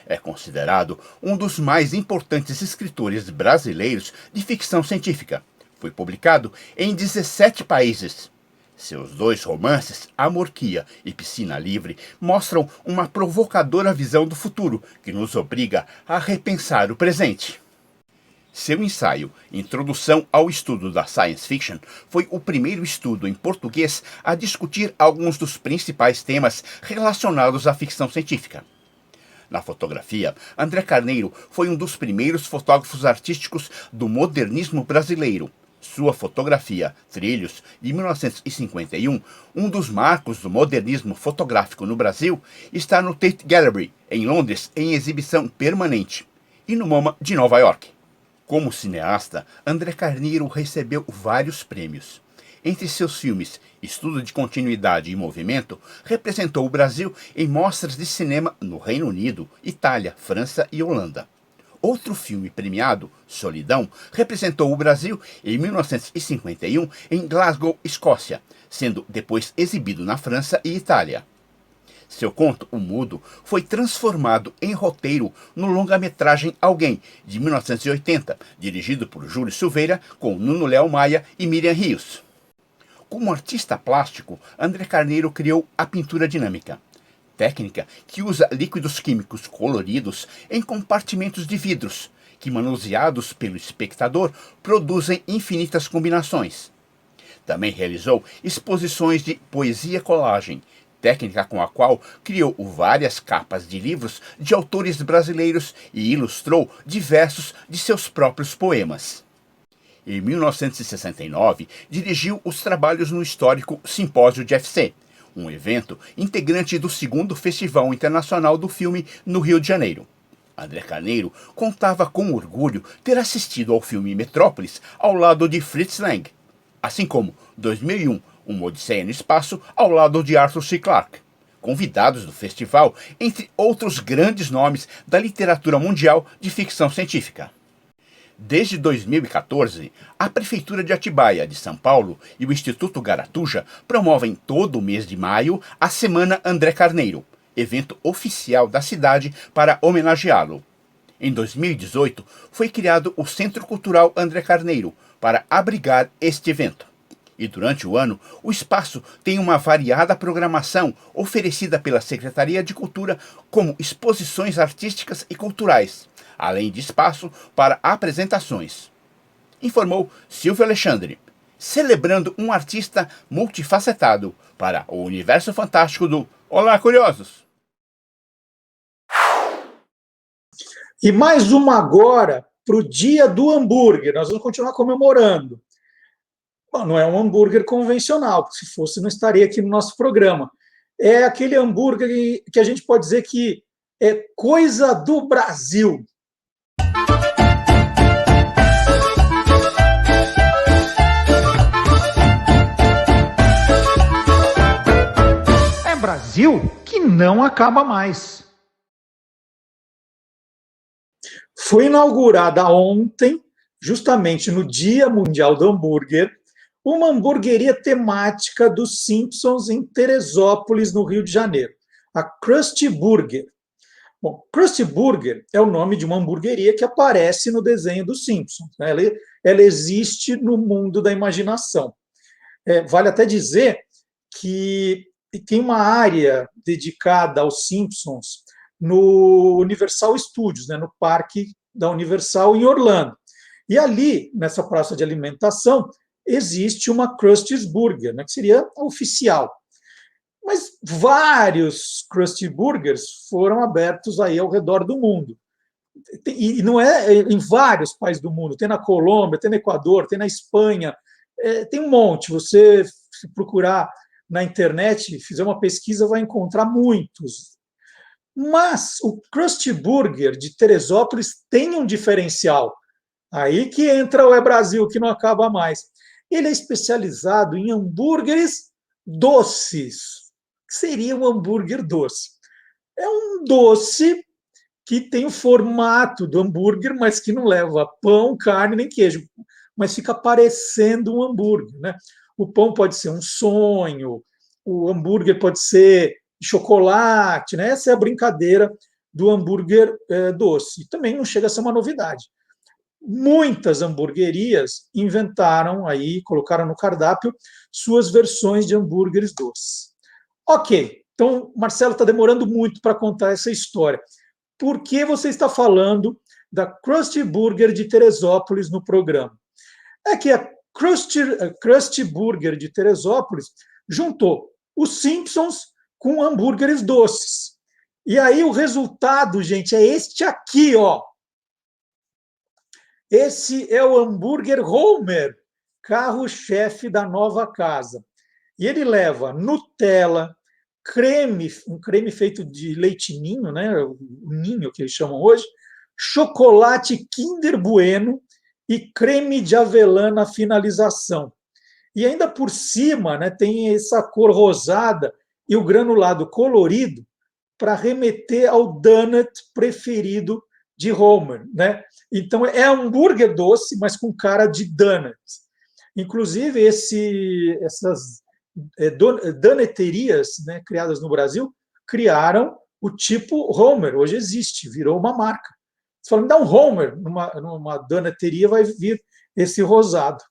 É considerado um dos mais importantes escritores brasileiros de ficção científica. Foi publicado em 17 países. Seus 2 romances, Amorquia e Piscina Livre, mostram uma provocadora visão do futuro que nos obriga a repensar o presente. Seu ensaio, Introdução ao Estudo da Science Fiction, foi o primeiro estudo em português a discutir alguns dos principais temas relacionados à ficção científica. Na fotografia, André Carneiro foi um dos primeiros fotógrafos artísticos do modernismo brasileiro. Sua fotografia, Trilhos, de 1951, um dos marcos do modernismo fotográfico no Brasil, está no Tate Gallery, em Londres, em exibição permanente, e no MoMA de Nova York. Como cineasta, André Carneiro recebeu vários prêmios. Entre seus filmes, Estudo de Continuidade e Movimento, representou o Brasil em mostras de cinema no Reino Unido, Itália, França e Holanda. Outro filme premiado, Solidão, representou o Brasil em 1951 em Glasgow, Escócia, sendo depois exibido na França e Itália. Seu conto, O Mudo, foi transformado em roteiro no longa-metragem Alguém, de 1980, dirigido por Júlio Silveira, com Nuno Léo Maia e Miriam Rios. Como artista plástico, André Carneiro criou a pintura dinâmica, técnica que usa líquidos químicos coloridos em compartimentos de vidros, que, manuseados pelo espectador, produzem infinitas combinações. Também realizou exposições de poesia-colagem, técnica com a qual criou várias capas de livros de autores brasileiros e ilustrou diversos de seus próprios poemas. Em 1969, dirigiu os trabalhos no histórico Simpósio de FC, um evento integrante do 2º Festival Internacional do Filme no Rio de Janeiro. André Carneiro contava com orgulho ter assistido ao filme Metrópolis ao lado de Fritz Lang, assim como 2001, Uma Odisseia no Espaço, ao lado de Arthur C. Clarke. Convidados do festival, entre outros grandes nomes da literatura mundial de ficção científica. Desde 2014, a Prefeitura de Atibaia, de São Paulo, e o Instituto Garatuja promovem todo o mês de maio a Semana André Carneiro, evento oficial da cidade para homenageá-lo. Em 2018, foi criado o Centro Cultural André Carneiro para abrigar este evento. E durante o ano, o espaço tem uma variada programação oferecida pela Secretaria de Cultura, como exposições artísticas e culturais, além de espaço para apresentações. Informou Silvio Alexandre, celebrando um artista multifacetado para o Universo Fantástico do Olá, Curiosos! E mais uma agora para o Dia do Hambúrguer. Nós vamos continuar comemorando. Bom, não é um hambúrguer convencional, porque se fosse não estaria aqui no nosso programa. É aquele hambúrguer que a gente pode dizer que é coisa do Brasil. É Brasil que não acaba mais. Foi inaugurada ontem, justamente no Dia Mundial do Hambúrguer, uma hamburgueria temática dos Simpsons em Teresópolis, no Rio de Janeiro, a Krusty Burger. Bom, Krusty Burger é o nome de uma hamburgueria que aparece no desenho dos Simpsons, né? Ela existe no mundo da imaginação. Vale até dizer que tem uma área dedicada aos Simpsons no Universal Studios, né, no parque da Universal em Orlando. E ali, nessa praça de alimentação, existe uma Krusty's Burger, né, que seria a oficial. Mas vários Krusty Burgers foram abertos aí ao redor do mundo. E não é em vários países do mundo. Tem na Colômbia, tem no Equador, tem na Espanha, tem um monte. Você, se procurar na internet, fizer uma pesquisa, vai encontrar muitos. Mas o Krusty Burger de Teresópolis tem um diferencial. Aí que entra o Brasil, que não acaba mais. Ele é especializado em hambúrgueres doces. O que seria um hambúrguer doce? É um doce que tem o formato do hambúrguer, mas que não leva pão, carne nem queijo, mas fica parecendo um hambúrguer, né? O pão pode ser um sonho, o hambúrguer pode ser chocolate, né? Essa é a brincadeira do hambúrguer doce. E também não chega a ser uma novidade. Muitas hamburguerias inventaram aí, colocaram no cardápio suas versões de hambúrgueres doces. Ok, então Marcelo está demorando muito para contar essa história. Por que você está falando da Krusty Burger de Teresópolis no programa? É que a Krusty Burger de Teresópolis juntou os Simpsons com hambúrgueres doces. E aí o resultado, gente, é este aqui, ó. Esse é o hambúrguer Homer, carro-chefe da nova casa. E ele leva Nutella, um creme feito de leite ninho, né, o ninho que eles chamam hoje, chocolate Kinder Bueno e creme de avelã na finalização. E ainda por cima, né, tem essa cor rosada e o granulado colorido para remeter ao donut preferido de Homer, né? Então é hambúrguer doce, mas com cara de donut. Inclusive essas doneterias, né, criadas no Brasil, criaram o tipo Homer. Hoje existe, virou uma marca. Você fala, me dá um Homer numa doneteria, vai vir esse rosado.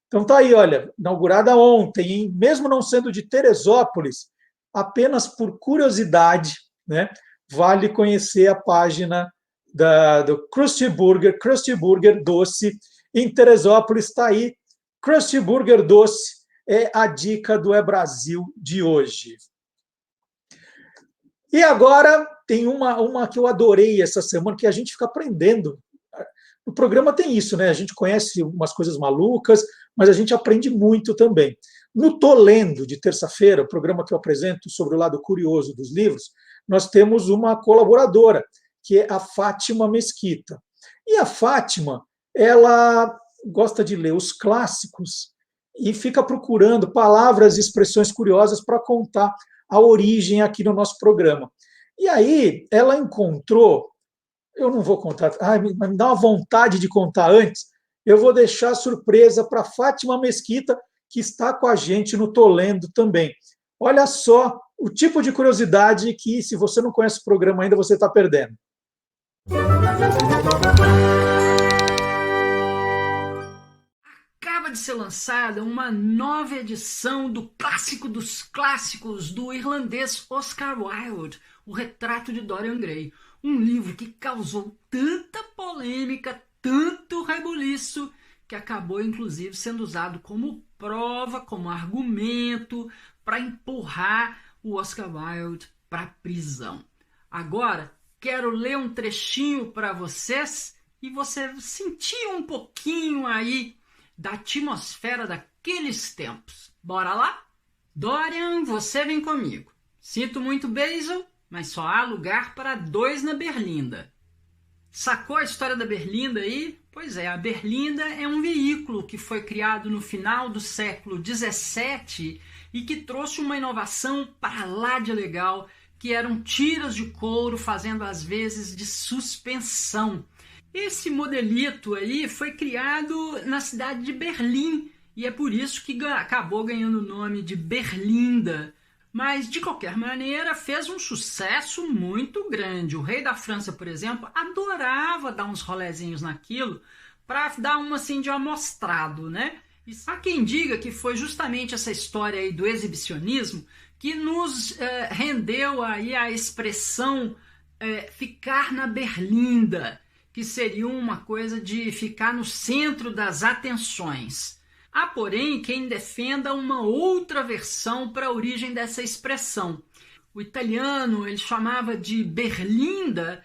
Então tá aí, olha, inaugurada ontem, hein? Mesmo não sendo de Teresópolis, apenas por curiosidade, né, vale conhecer a página do Krusty Burger doce em Teresópolis. Está aí, Krusty Burger doce é a dica do Brasil de hoje. E agora tem uma que eu adorei essa semana, que a gente fica aprendendo. No programa tem isso, né? A gente conhece umas coisas malucas, mas a gente aprende muito também. No Tô Lendo, de terça-feira, o programa que eu apresento sobre o lado curioso dos livros, nós temos uma colaboradora, que é a Fátima Mesquita. E a Fátima, ela gosta de ler os clássicos e fica procurando palavras e expressões curiosas para contar a origem aqui no nosso programa. E aí ela encontrou, eu não vou contar, me dá uma vontade de contar antes, eu vou deixar surpresa para a Fátima Mesquita, que está com a gente no Tô Lendo também. Olha só o tipo de curiosidade que, se você não conhece o programa ainda, você está perdendo. Acaba de ser lançada uma nova edição do clássico dos clássicos do irlandês Oscar Wilde, O Retrato de Dorian Gray, um livro que causou tanta polêmica, tanto rebuliço, que acabou inclusive sendo usado como prova, como argumento para empurrar o Oscar Wilde para a prisão. Agora, quero ler um trechinho para vocês e você sentir um pouquinho aí da atmosfera daqueles tempos. Bora lá? Dorian, você vem comigo. Sinto muito, Basil, mas só há lugar para 2 na Berlinda. Sacou a história da Berlinda aí? Pois é, a Berlinda é um veículo que foi criado no final do século XVII e que trouxe uma inovação para lá de legal, que eram tiras de couro fazendo às vezes de suspensão. Esse modelito aí foi criado na cidade de Berlim e é por isso que acabou ganhando o nome de Berlinda. Mas, de qualquer maneira, fez um sucesso muito grande. O rei da França, por exemplo, adorava dar uns rolezinhos naquilo para dar uma assim de amostrado, né? E há quem diga que foi justamente essa história aí do exibicionismo que nos rendeu aí a expressão ficar na berlinda, que seria uma coisa de ficar no centro das atenções. Há, porém, quem defenda uma outra versão para a origem dessa expressão. O italiano ele chamava de berlinda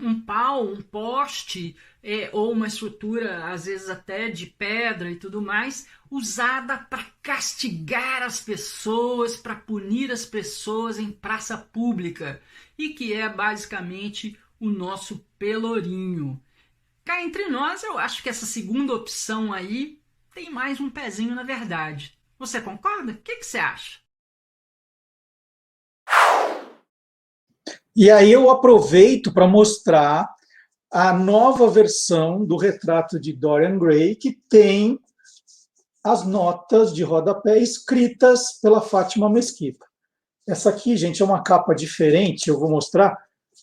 um pau, um poste, ou uma estrutura, às vezes até de pedra e tudo mais, usada para castigar as pessoas, para punir as pessoas em praça pública, e que é basicamente o nosso pelourinho. Cá entre nós, eu acho que essa segunda opção aí tem mais um pezinho na verdade. Você concorda? O que você acha? E aí eu aproveito para mostrar a nova versão do retrato de Dorian Gray, que tem as notas de rodapé escritas pela Fátima Mesquita. Essa aqui, gente, é uma capa diferente, eu vou mostrar,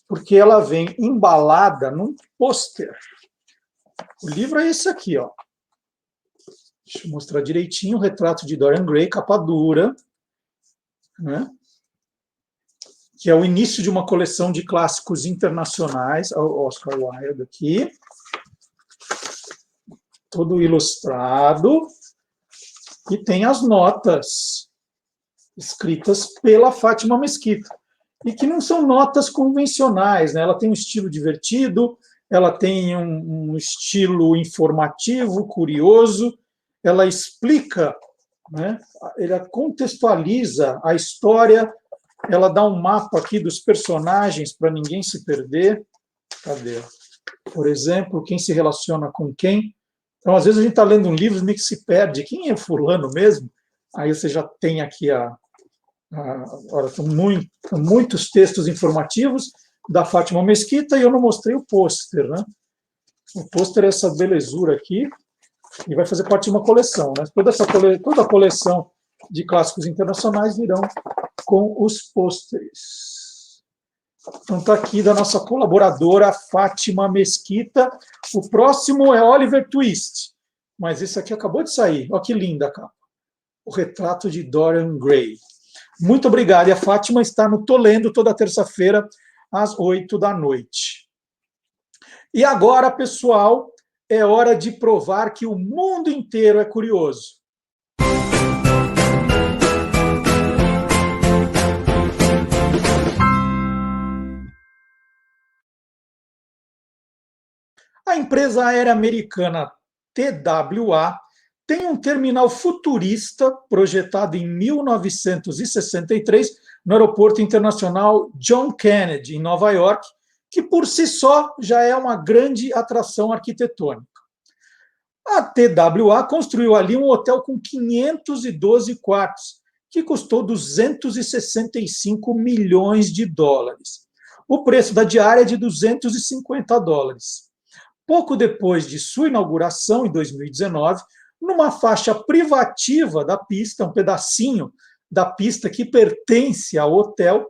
porque ela vem embalada num pôster. O livro é esse aqui, ó. Deixa eu mostrar direitinho, o retrato de Dorian Gray, capa dura, né? Que é o início de uma coleção de clássicos internacionais, o Oscar Wilde aqui, todo ilustrado, e tem as notas escritas pela Fátima Mesquita, e que não são notas convencionais, né? Ela tem um estilo divertido, ela tem um estilo informativo, curioso, ela explica, né? Ela contextualiza a história, ela dá um mapa aqui dos personagens para ninguém se perder. Cadê? Por exemplo, quem se relaciona com quem. Então, às vezes a gente está lendo um livro e meio que se perde. Quem é fulano mesmo? Aí você já tem aqui olha, são muitos textos informativos da Fátima Mesquita, e eu não mostrei o pôster, né? O pôster é essa belezura aqui, e vai fazer parte de uma coleção, né? Toda a coleção de clássicos internacionais virão com os pôsteres. Então está aqui da nossa colaboradora Fátima Mesquita. O próximo é Oliver Twist, mas esse aqui acabou de sair. Olha que linda a capa. O retrato de Dorian Gray. Muito obrigado. E a Fátima está no Tô Lendo toda terça-feira, às 20h. E agora, pessoal, é hora de provar que o mundo inteiro é curioso. A empresa aérea americana TWA tem um terminal futurista projetado em 1963 no Aeroporto Internacional John Kennedy, em Nova York, que por si só já é uma grande atração arquitetônica. A TWA construiu ali um hotel com 512 quartos, que custou 265 milhões de dólares. O preço da diária é de 250 dólares. Pouco depois de sua inauguração, em 2019, numa faixa privativa da pista, um pedacinho da pista que pertence ao hotel,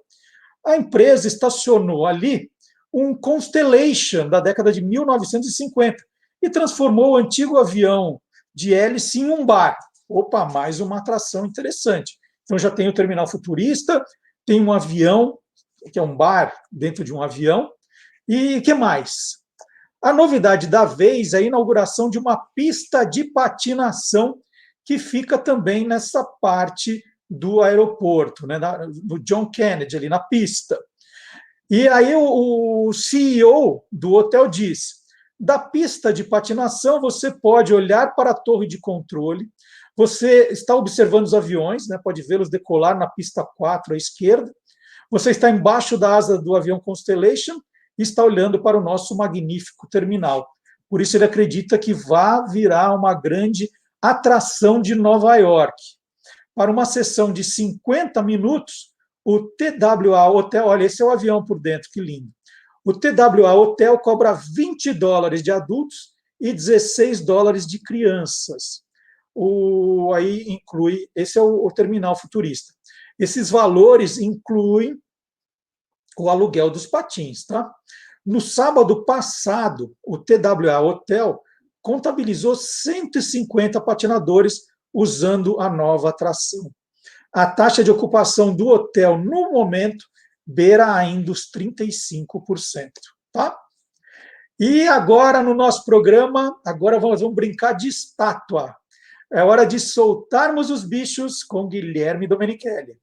a empresa estacionou ali um Constellation da década de 1950 e transformou o antigo avião de hélice em um bar. Opa, mais uma atração interessante. Então já tem o terminal futurista, tem um avião, que é um bar dentro de um avião, e o que mais? A novidade da vez é a inauguração de uma pista de patinação que fica também nessa parte do aeroporto, né, no John Kennedy, ali na pista. E aí o CEO do hotel diz: da pista de patinação você pode olhar para a torre de controle, você está observando os aviões, né, pode vê-los decolar na pista 4 à esquerda, você está embaixo da asa do avião Constellation e está olhando para o nosso magnífico terminal. Por isso ele acredita que vai virar uma grande atração de Nova York. Para uma sessão de 50 minutos, o TWA Hotel, olha, esse é o avião por dentro, que lindo. O TWA Hotel cobra 20 dólares de adultos e 16 dólares de crianças. aí inclui, esse é o terminal futurista. Esses valores incluem o aluguel dos patins, tá? No sábado passado, o TWA Hotel contabilizou 150 patinadores usando a nova atração. A taxa de ocupação do hotel, no momento, beira ainda os 35%, tá? E agora, no nosso programa, agora vamos brincar de estátua. É hora de soltarmos os bichos com Guilherme Domenichelli.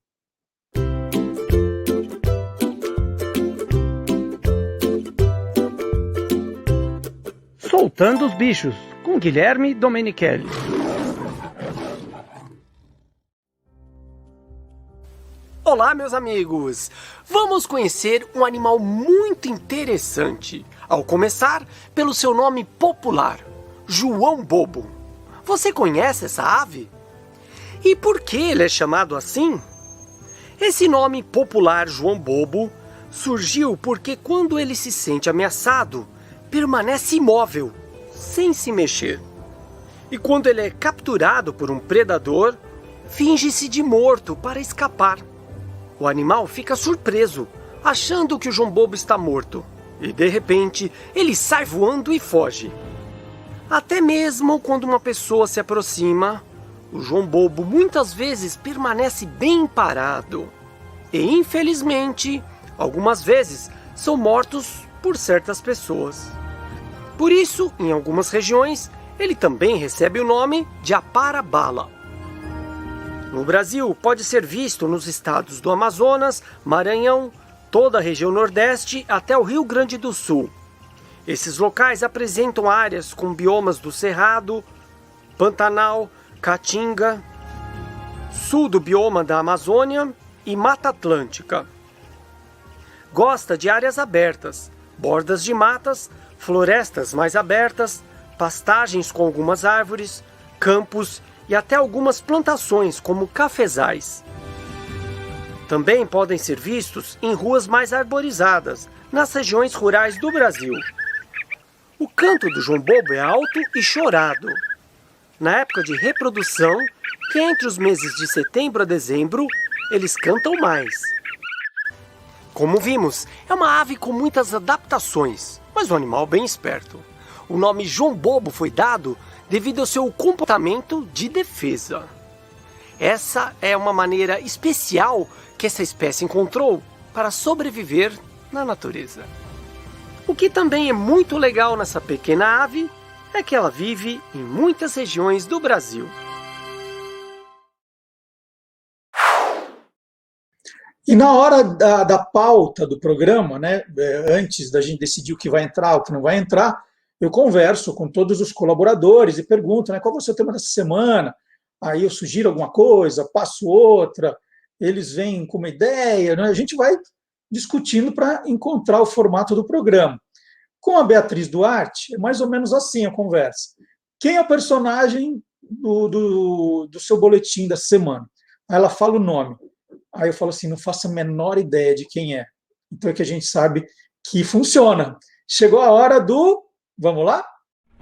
Soltando os bichos, com Guilherme Domenichelli. Olá, meus amigos! Vamos conhecer um animal muito interessante. Ao começar, pelo seu nome popular, João Bobo. Você conhece essa ave? E por que ele é chamado assim? Esse nome popular, João Bobo, surgiu porque quando ele se sente ameaçado, permanece imóvel, sem se mexer. E quando ele é capturado por um predador, finge-se de morto para escapar. O animal fica surpreso, achando que o João Bobo está morto. E de repente, ele sai voando e foge. Até mesmo quando uma pessoa se aproxima, o João Bobo muitas vezes permanece bem parado. E infelizmente, algumas vezes são mortos por certas pessoas. Por isso, em algumas regiões, ele também recebe o nome de Aparabala. No Brasil, pode ser visto nos estados do Amazonas, Maranhão, toda a região Nordeste até o Rio Grande do Sul. Esses locais apresentam áreas com biomas do Cerrado, Pantanal, Caatinga, sul do bioma da Amazônia e Mata Atlântica. Gosta de áreas abertas, bordas de matas, florestas mais abertas, pastagens com algumas árvores, campos e até algumas plantações como cafezais. Também podem ser vistos em ruas mais arborizadas, nas regiões rurais do Brasil. O canto do João Bobo é alto e chorado. Na época de reprodução, que é entre os meses de setembro a dezembro, eles cantam mais. Como vimos, é uma ave com muitas adaptações, mas um animal bem esperto. O nome João Bobo foi dado devido ao seu comportamento de defesa. Essa é uma maneira especial que essa espécie encontrou para sobreviver na natureza. O que também é muito legal nessa pequena ave é que ela vive em muitas regiões do Brasil. E na hora da pauta do programa, né, antes da gente decidir o que vai entrar, o que não vai entrar, eu converso com todos os colaboradores e pergunto, né, qual vai ser o tema dessa semana? Aí eu sugiro alguma coisa, passo outra, eles vêm com uma ideia, né, a gente vai discutindo para encontrar o formato do programa. Com a Beatriz Duarte, é mais ou menos assim a conversa. Quem é o personagem do seu boletim da semana? Aí ela fala o nome. Aí eu falo assim, não faço a menor ideia de quem é. Então é que a gente sabe que funciona. Chegou a hora do... Vamos lá?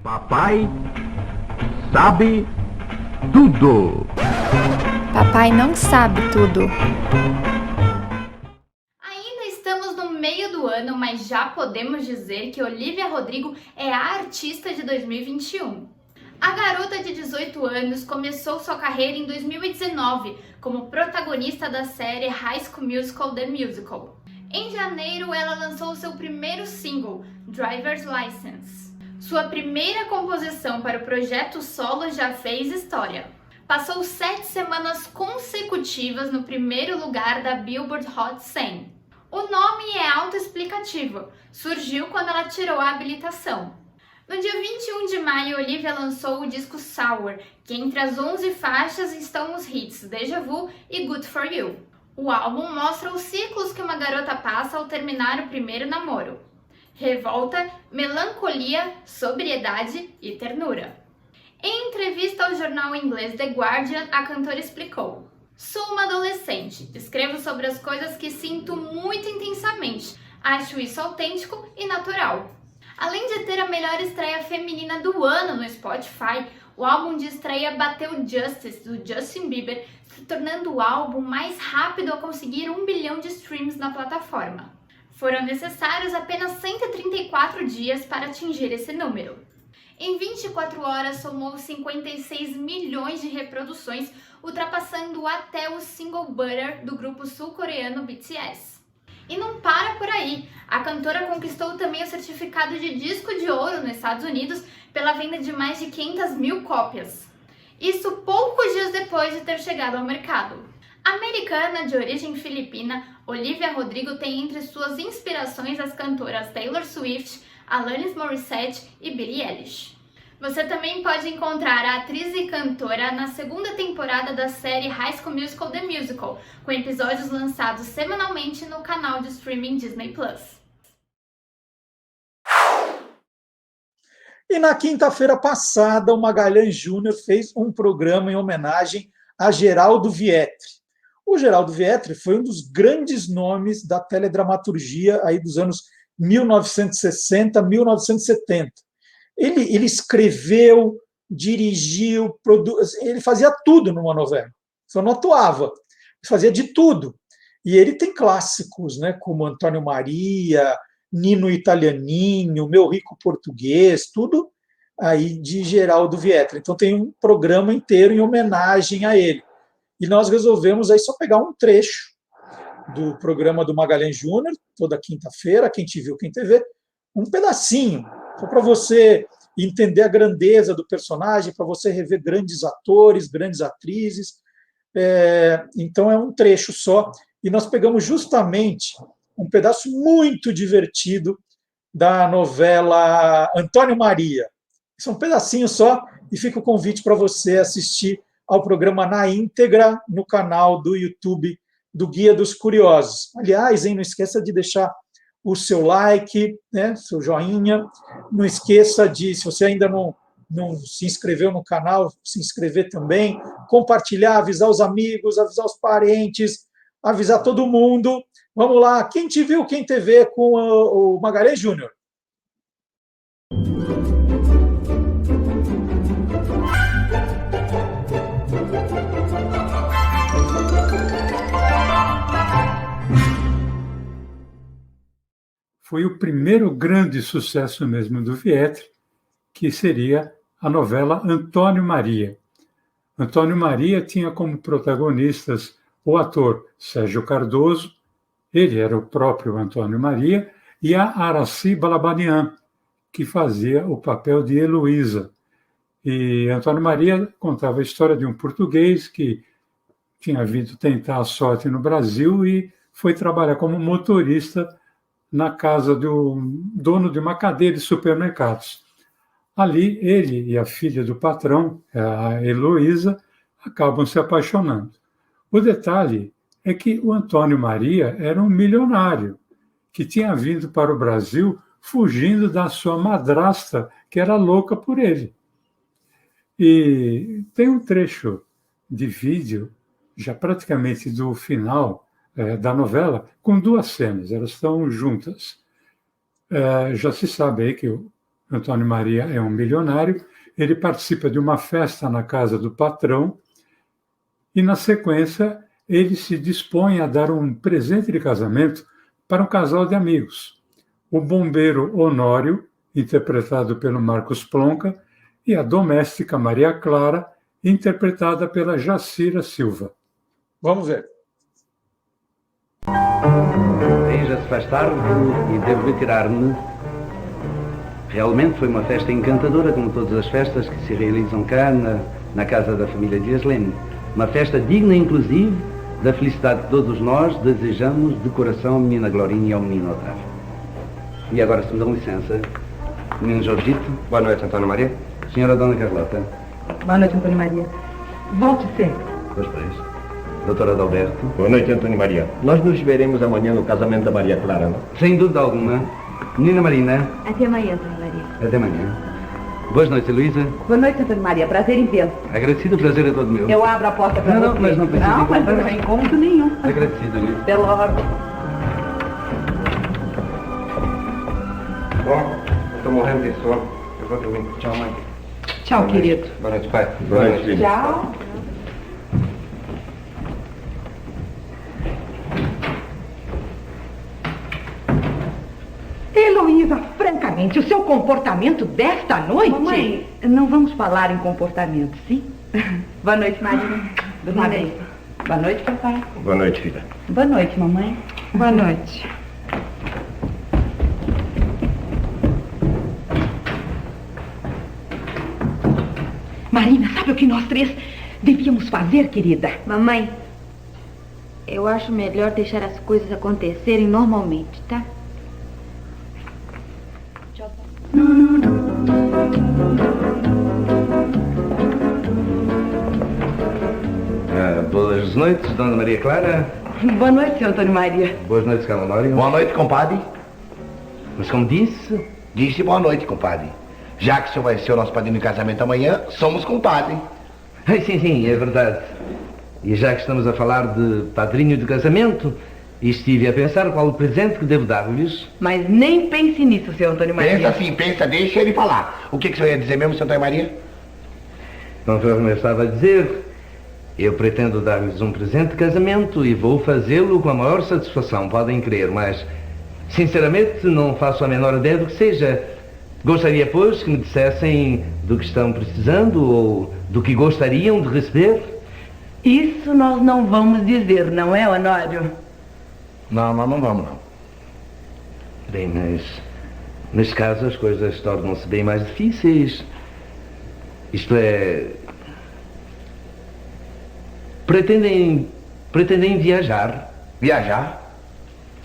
Papai sabe tudo. Papai não sabe tudo. Ainda estamos no meio do ano, mas já podemos dizer que Olivia Rodrigo é a artista de 2021. A garota de 18 anos começou sua carreira em 2019 como protagonista da série High School Musical: The Musical. Em janeiro, ela lançou seu primeiro single, Driver's License. Sua primeira composição para o projeto solo já fez história. Passou 7 semanas consecutivas no primeiro lugar da Billboard Hot 100. O nome é autoexplicativo, surgiu quando ela tirou a habilitação. No dia 21 de maio, Olivia lançou o disco Sour, que entre as 11 faixas estão os hits Deja Vu e Good For You. O álbum mostra os ciclos que uma garota passa ao terminar o primeiro namoro: revolta, melancolia, sobriedade e ternura. Em entrevista ao jornal inglês The Guardian, a cantora explicou: "Sou uma adolescente, escrevo sobre as coisas que sinto muito intensamente, acho isso autêntico e natural." Além de ter a melhor estreia feminina do ano no Spotify, O álbum de estreia bateu Justice, do Justin Bieber, se tornando o álbum mais rápido a conseguir 1 bilhão de streams na plataforma. Foram necessários apenas 134 dias para atingir esse número. Em 24 horas, somou 56 milhões de reproduções, ultrapassando até o single Butter do grupo sul-coreano BTS. E não para por aí, a cantora conquistou também o certificado de disco de ouro nos Estados Unidos pela venda de mais de 500 mil cópias. Isso poucos dias depois de ter chegado ao mercado. A americana de origem filipina, Olivia Rodrigo tem entre suas inspirações as cantoras Taylor Swift, Alanis Morissette e Billie Eilish. Você também pode encontrar a atriz e cantora na segunda temporada da série High School Musical The Musical, com episódios lançados semanalmente no canal de streaming Disney+. E na quinta-feira passada, o Magalhães Júnior fez um programa em homenagem a Geraldo Vietri. O Geraldo Vietri foi um dos grandes nomes da teledramaturgia aí dos anos 1960, 1970. Ele escreveu, dirigiu, ele fazia tudo numa novela. Só não atuava, ele fazia de tudo. E ele tem clássicos, né, como Antônio Maria, Nino Italianinho, Meu Rico Português, tudo aí de Geraldo Vietri. Então tem um programa inteiro em homenagem a ele. E nós resolvemos aí só pegar um trecho do programa do Magalhães Júnior, toda quinta-feira, Quem Te Viu, Quem Te Vê, um pedacinho, só para você entender a grandeza do personagem, para você rever grandes atores, grandes atrizes. Então é um trecho só, e nós pegamos justamente um pedaço muito divertido da novela Antônio Maria. Isso é um pedacinho só, e fica o convite para você assistir ao programa na íntegra no canal do YouTube do Guia dos Curiosos. Aliás, não esqueça de deixar o seu like, né, seu joinha. Não esqueça de, se você ainda não se inscreveu no canal, se inscrever também, compartilhar, avisar os amigos, avisar os parentes, avisar todo mundo. Vamos lá, Quem Te Viu, Quem Te Vê com o Magalhães Júnior. Foi o primeiro grande sucesso mesmo do Vietri, que seria a novela Antônio Maria. Antônio Maria tinha como protagonistas o ator Sérgio Cardoso, ele era o próprio Antônio Maria, e a Aracy Balabanian, que fazia o papel de Heloísa. E Antônio Maria contava a história de um português que tinha vindo tentar a sorte no Brasil e foi trabalhar como motorista na casa do dono de uma cadeia de supermercados. Ali, ele e a filha do patrão, a Heloísa, acabam se apaixonando. O detalhe é que o Antônio Maria era um milionário que tinha vindo para o Brasil fugindo da sua madrasta, que era louca por ele. E tem um trecho de vídeo, já praticamente do final da novela, com duas cenas, elas estão juntas. Já se sabe aí que o Antônio Maria é um milionário, ele participa de uma festa na casa do patrão e, na sequência, ele se dispõe a dar um presente de casamento para um casal de amigos. O bombeiro Honório, interpretado pelo Marcos Plonka, e a doméstica Maria Clara, interpretada pela Jacira Silva. Vamos ver. Já se faz tarde e devo retirar-me. Realmente foi uma festa encantadora, como todas as festas que se realizam cá na casa da família Dias Leme. Uma festa digna, inclusive, da felicidade que todos nós desejamos de coração à menina Glorinha e ao menino Otávio. E agora, se me dão licença, menino Jorgito. Boa noite, Antônio Maria. Senhora Dona Carlota. Boa noite, Antônio Maria. Volte sempre. Pois. Doutora Adalberto. Boa noite, Antônio Maria. Nós nos veremos amanhã no casamento da Maria Clara, não? Sem dúvida alguma. Menina Marina. Até amanhã, Antônio Maria. Até amanhã. Boas noites, Luísa. Boa noite, Antônio Maria. Prazer em vê-lo. Agradecido, o prazer é todo meu. Eu abro a porta para você. Não, mas não precisa. Não, mas não tem incômodo nenhum. Agradecido, Luísa. Até logo. Bom, estou morrendo de sono. Eu vou dormir. Tchau, mãe. Tchau, querido. Boa noite, pai. Boa noite, filho. Tchau. Heloísa, francamente, o seu comportamento desta noite... Mamãe, não vamos falar em comportamento, sim? Boa noite, Maria. Boa noite. Boa noite, papai. Boa noite, filha. Boa noite, mamãe. Boa noite. Marina, sabe o que nós três devíamos fazer, querida? Mamãe, eu acho melhor deixar as coisas acontecerem normalmente, tá? Boas noites, Dona Maria Clara. Boa noite, senhor Antônio Maria. Boas noites, Calonório. Boa noite, compadre. Mas como disse... Disse boa noite, compadre. Já que o senhor vai ser o nosso padrinho de casamento amanhã, somos compadre. Sim, é verdade. E já que estamos a falar de padrinho de casamento, estive a pensar qual o presente que devo dar-lhes. Mas nem pense nisso, senhor Antônio Maria. Pensa sim, pensa, deixa ele falar. O que o senhor ia dizer mesmo, senhor Antônio Maria? Conforme eu estava a dizer, eu pretendo dar-lhes um presente de casamento e vou fazê-lo com a maior satisfação, podem crer, mas, sinceramente, não faço a menor ideia do que seja. Gostaria, pois, que me dissessem do que estão precisando ou do que gostariam de receber? Isso nós não vamos dizer, não é, Honório? Não, nós não vamos, não. Bem, mas neste caso as coisas tornam-se bem mais difíceis. Isto é... Pretendem viajar? Viajar?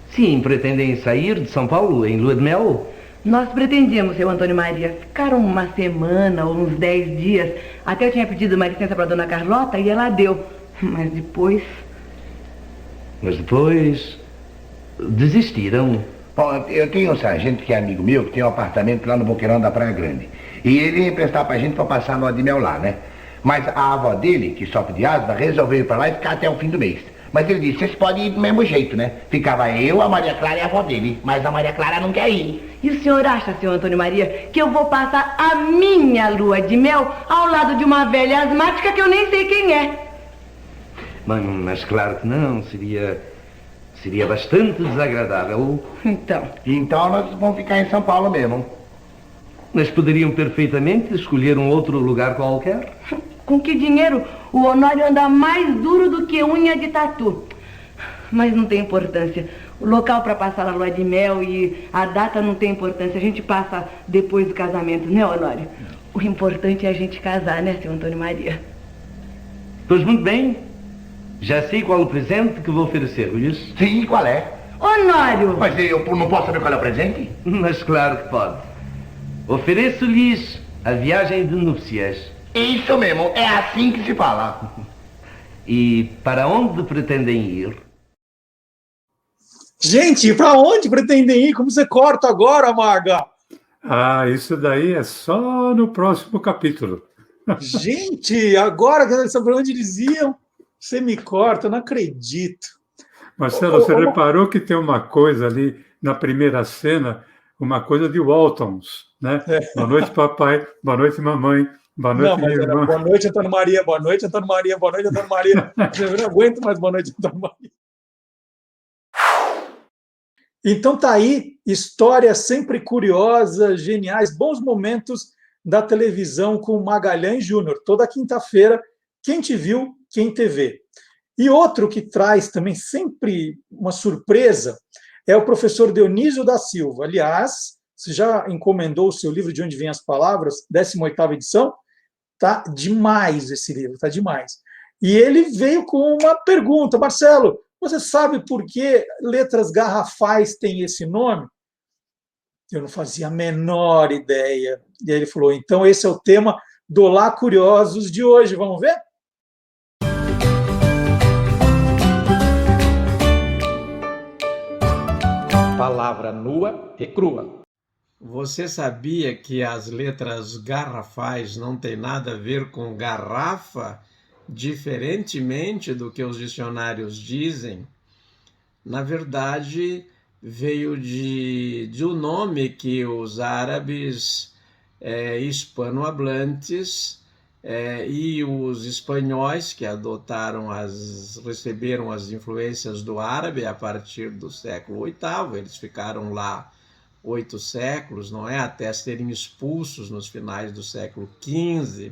Sim, pretendem sair de São Paulo em lua de mel? Nós pretendíamos, seu Antônio Maria, ficar uma semana ou uns 10 dias. Até eu tinha pedido uma licença para dona Carlota e ela deu. Mas depois... desistiram. Bom, eu tenho um sargento que é amigo meu, que tem um apartamento lá no Boqueirão da Praia Grande. E ele ia emprestar pra gente pra passar a lua de mel lá, né? Mas a avó dele, que sofre de asma, resolveu ir pra lá e ficar até o fim do mês. Mas ele disse, vocês podem ir do mesmo jeito, né? Ficava eu, a Maria Clara e a avó dele. Mas a Maria Clara não quer ir. E o senhor acha, senhor Antônio Maria, que eu vou passar a minha lua de mel ao lado de uma velha asmática que eu nem sei quem é? Mas claro que não, seria bastante desagradável. Então nós vamos ficar em São Paulo mesmo. Mas poderiam perfeitamente escolher um outro lugar qualquer? Com que dinheiro o Honório anda mais duro do que unha de tatu? Mas não tem importância. O local para passar a lua de mel e a data não tem importância. A gente passa depois do casamento, né, Honório? O importante é a gente casar, né, seu Antônio Maria? Pois muito bem. Já sei qual o presente que vou oferecer-lhes. Sim, qual é? Honório! Mas eu não posso saber qual é o presente? Mas claro que pode. Ofereço-lhes a viagem de núpcias. Isso mesmo, é assim que se fala. E para onde pretendem ir? Gente, para onde pretendem ir? Como você corta agora, Maga? Ah, isso daí é só no próximo capítulo. Gente, agora que eu saber onde eles iam, você me corta, eu não acredito. Marcelo, você reparou que tem uma coisa ali na primeira cena, uma coisa de Waltons, né? Boa noite, papai. Boa noite, mamãe. Boa noite, minha irmã. Boa noite, Antônio Maria. Boa noite, Antônio Maria. Boa noite, Antônio Maria. Eu não aguento mais boa noite, Antônio Maria. Então tá aí, histórias sempre curiosas, geniais, bons momentos da televisão com Magalhães Júnior. Toda quinta-feira, quem te viu, quem te vê. E outro que traz também sempre uma surpresa é o professor Dionísio da Silva. Aliás, você já encomendou o seu livro De Onde Vêm as Palavras, 18ª edição? Tá demais esse livro, tá demais. E ele veio com uma pergunta. Marcelo, você sabe por que letras garrafais têm esse nome? Eu não fazia a menor ideia. E aí ele falou, então esse é o tema do Olá Curiosos de hoje. Vamos ver? Palavra nua e crua. Você sabia que as letras garrafais não têm nada a ver com garrafa, diferentemente do que os dicionários dizem? Na verdade, veio de um nome que os árabes hispanohablantes, e os espanhóis que receberam as influências do árabe a partir do século VIII. Eles ficaram lá 8 séculos, não é? Até serem expulsos nos finais do século XV.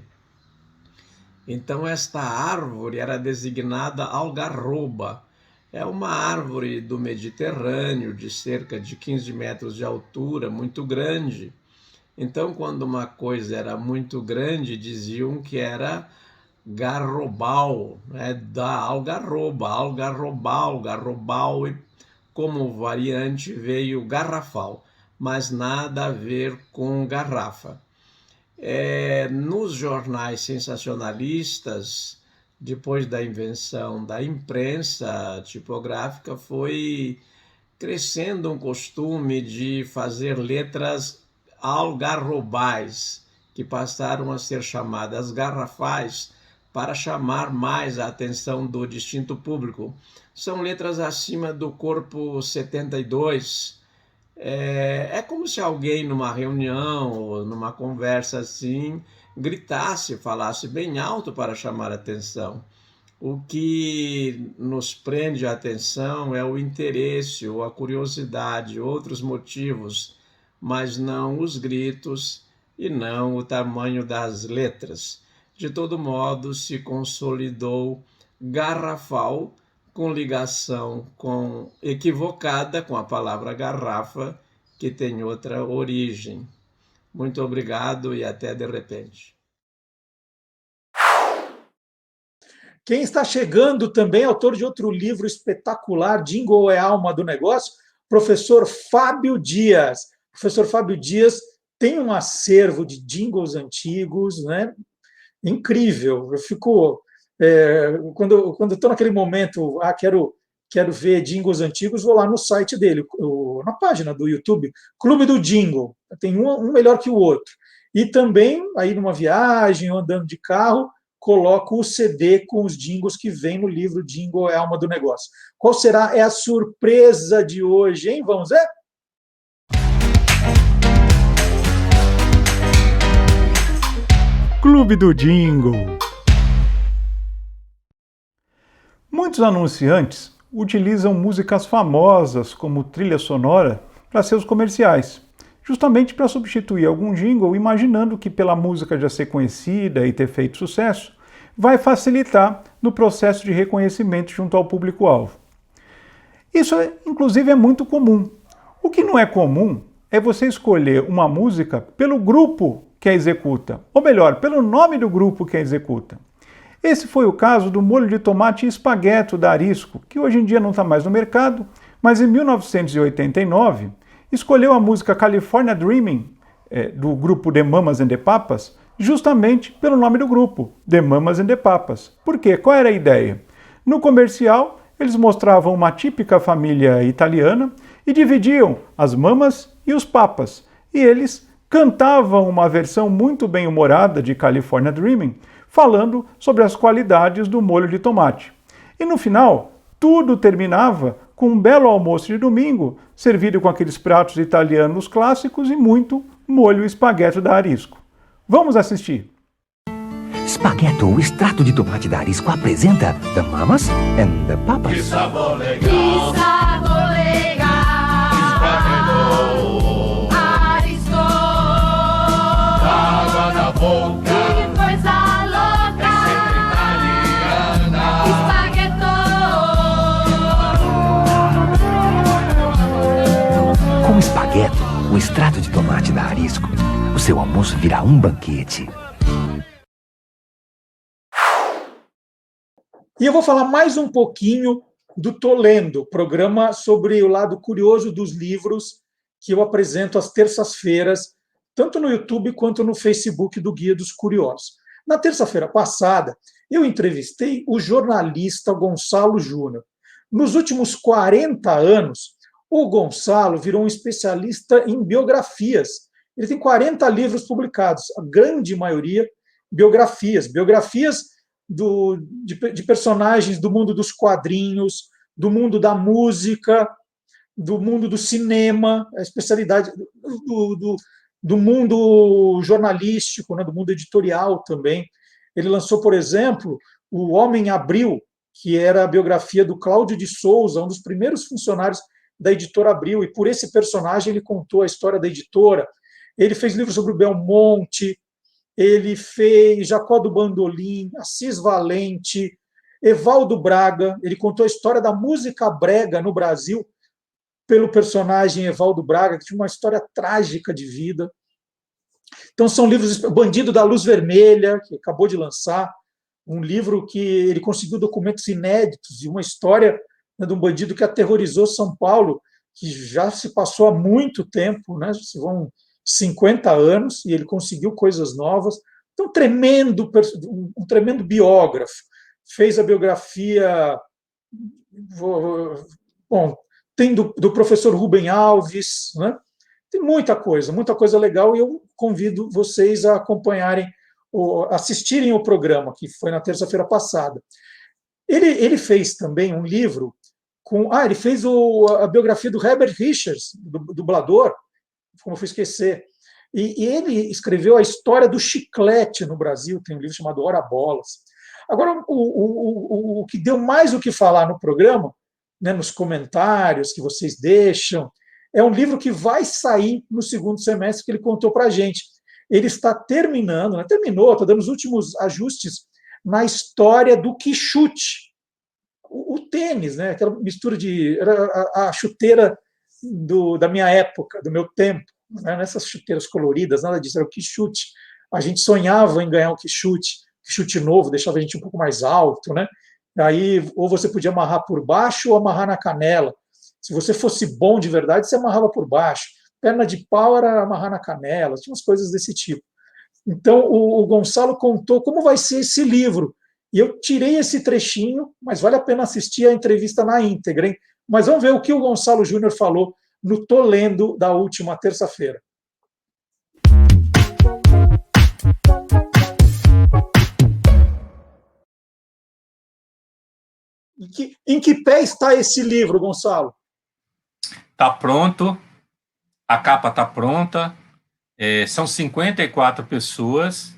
Então esta árvore era designada algarroba. É uma árvore do Mediterrâneo, de cerca de 15 metros de altura, muito grande. Então, quando uma coisa era muito grande, diziam que era garrobal, né? Da algarroba, algarrobal, garrobal, e como variante veio garrafal, mas nada a ver com garrafa. Nos jornais sensacionalistas, depois da invenção da imprensa tipográfica, foi crescendo um costume de fazer letras algarrobais, que passaram a ser chamadas garrafais para chamar mais a atenção do distinto público. São letras acima do corpo 72. É como se alguém numa reunião ou numa conversa assim gritasse, falasse bem alto para chamar a atenção. O que nos prende a atenção é o interesse ou a curiosidade, outros motivos, mas não os gritos e não o tamanho das letras. De todo modo, se consolidou garrafal, com ligação equivocada com a palavra garrafa, que tem outra origem. Muito obrigado e até de repente. Quem está chegando também, autor de outro livro espetacular, Jingle é a Alma do Negócio, professor Fábio Dias. O professor Fábio Dias tem um acervo de jingles antigos, né? Incrível. Eu fico... quando estou naquele momento, quero ver jingles antigos, vou lá no site dele, na página do YouTube, Clube do Jingle. Tem um melhor que o outro. E também, aí numa viagem ou andando de carro, coloco o CD com os jingles que vem no livro Jingle é a Alma do Negócio. Qual será a surpresa de hoje, hein? Vamos ver? Clube do Jingle. Muitos anunciantes utilizam músicas famosas como trilha sonora para seus comerciais, justamente para substituir algum jingle, imaginando que pela música já ser conhecida e ter feito sucesso, vai facilitar no processo de reconhecimento junto ao público-alvo. Isso, inclusive, é muito comum. O que não é comum é você escolher uma música pelo grupo que a executa, ou melhor, pelo nome do grupo que a executa. Esse foi o caso do molho de tomate Spaghetto da Arisco, que hoje em dia não está mais no mercado, mas em 1989 escolheu a música California Dreaming, do grupo The Mamas and the Papas, justamente pelo nome do grupo, The Mamas and the Papas. Por quê? Qual era a ideia? No comercial, eles mostravam uma típica família italiana e dividiam as mamas e os papas, e eles cantavam uma versão muito bem humorada de California Dreaming, falando sobre as qualidades do molho de tomate. E no final, tudo terminava com um belo almoço de domingo, servido com aqueles pratos italianos clássicos e muito molho Spaghetto da Arisco. Vamos assistir! Spaghetto, o extrato de tomate da Arisco, apresenta The Mamas and the Papas. Que sabor legal! Que sabor legal! Spaghetto! Arisco! Água na boca! Que coisa louca! É sempre italiana! Com Spaghetto, o extrato de tomate da Arisco, o seu almoço virá um banquete. E eu vou falar mais um pouquinho do Tô Lendo, programa sobre o lado curioso dos livros que eu apresento às terças-feiras, tanto no YouTube quanto no Facebook do Guia dos Curiosos. Na terça-feira passada, eu entrevistei o jornalista Gonçalo Júnior. Nos últimos 40 anos, o Gonçalo virou um especialista em biografias. Ele tem 40 livros publicados, a grande maioria biografias de personagens do mundo dos quadrinhos, do mundo da música, do mundo do cinema, a especialidade do mundo jornalístico, né, do mundo editorial também. Ele lançou, por exemplo, O Homem Abril, que era a biografia do Cláudio de Souza, um dos primeiros funcionários da editora Abril, e por esse personagem ele contou a história da editora. Ele fez livros sobre o Belmonte, ele fez Jacó do Bandolim, Assis Valente, Evaldo Braga. Ele contou a história da música brega no Brasil pelo personagem Evaldo Braga, que tinha uma história trágica de vida. Então são livros... Bandido da Luz Vermelha, que acabou de lançar, um livro que ele conseguiu documentos inéditos e uma história, né, de um bandido que aterrorizou São Paulo, que já se passou há muito tempo, né, se vão 50 anos, e ele conseguiu coisas novas. Então, um tremendo biógrafo. Fez a biografia... Bom, tem do professor Rubem Alves, né? Tem muita coisa legal, e eu convido vocês a acompanharem, assistirem o programa, que foi na terça-feira passada. Ele fez também um livro ele fez a biografia do Herbert Richards, do dublador, como eu fui esquecer. E ele escreveu a história do chiclete no Brasil, tem um livro chamado Ora Bolas. Agora, o que deu mais o que falar no programa, né, nos comentários que vocês deixam, é um livro que vai sair no segundo semestre, que ele contou para a gente. Ele está terminando, né, está dando os últimos ajustes na história do quichute, o tênis, né, aquela mistura era a chuteira da minha época, do meu tempo, né, nessas chuteiras coloridas, nada disso, era o quichute. A gente sonhava em ganhar um quichute novo, deixava a gente um pouco mais alto, né? Aí, ou você podia amarrar por baixo ou amarrar na canela. Se você fosse bom de verdade, você amarrava por baixo. Perna de pau era amarrar na canela, tinha umas coisas desse tipo. Então, o Gonçalo contou como vai ser esse livro. E eu tirei esse trechinho, mas vale a pena assistir a entrevista na íntegra, hein? Mas vamos ver o que o Gonçalo Júnior falou no Tô Lendo da última terça-feira. Em que pé está esse livro, Gonçalo? Está pronto, a capa está pronta, são 54 pessoas,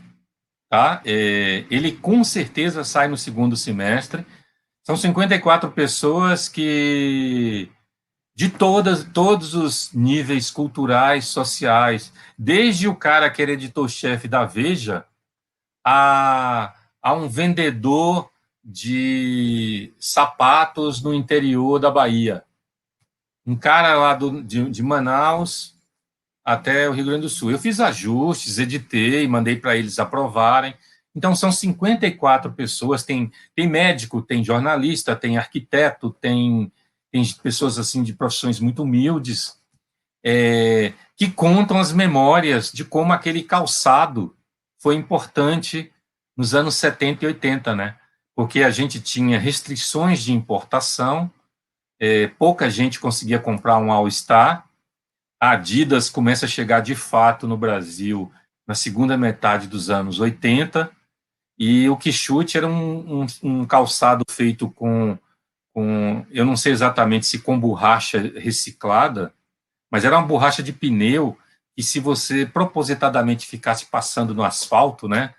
tá? Ele com certeza sai no segundo semestre. São 54 pessoas que, de todos os níveis culturais, sociais, desde o cara que era editor-chefe da Veja, a um vendedor de sapatos no interior da Bahia. Um cara lá de Manaus até o Rio Grande do Sul. Eu fiz ajustes, editei, mandei para eles aprovarem. Então, são 54 pessoas, tem médico, tem jornalista, tem arquiteto, tem pessoas assim de profissões muito humildes, que contam as memórias de como aquele calçado foi importante nos anos 70 e 80, né? Porque a gente tinha restrições de importação, pouca gente conseguia comprar um All-Star. A Adidas começa a chegar de fato no Brasil na segunda metade dos anos 80, e o quichute era um calçado feito com, eu não sei exatamente se com borracha reciclada, mas era uma borracha de pneu, e se você propositadamente ficasse passando no asfalto, né,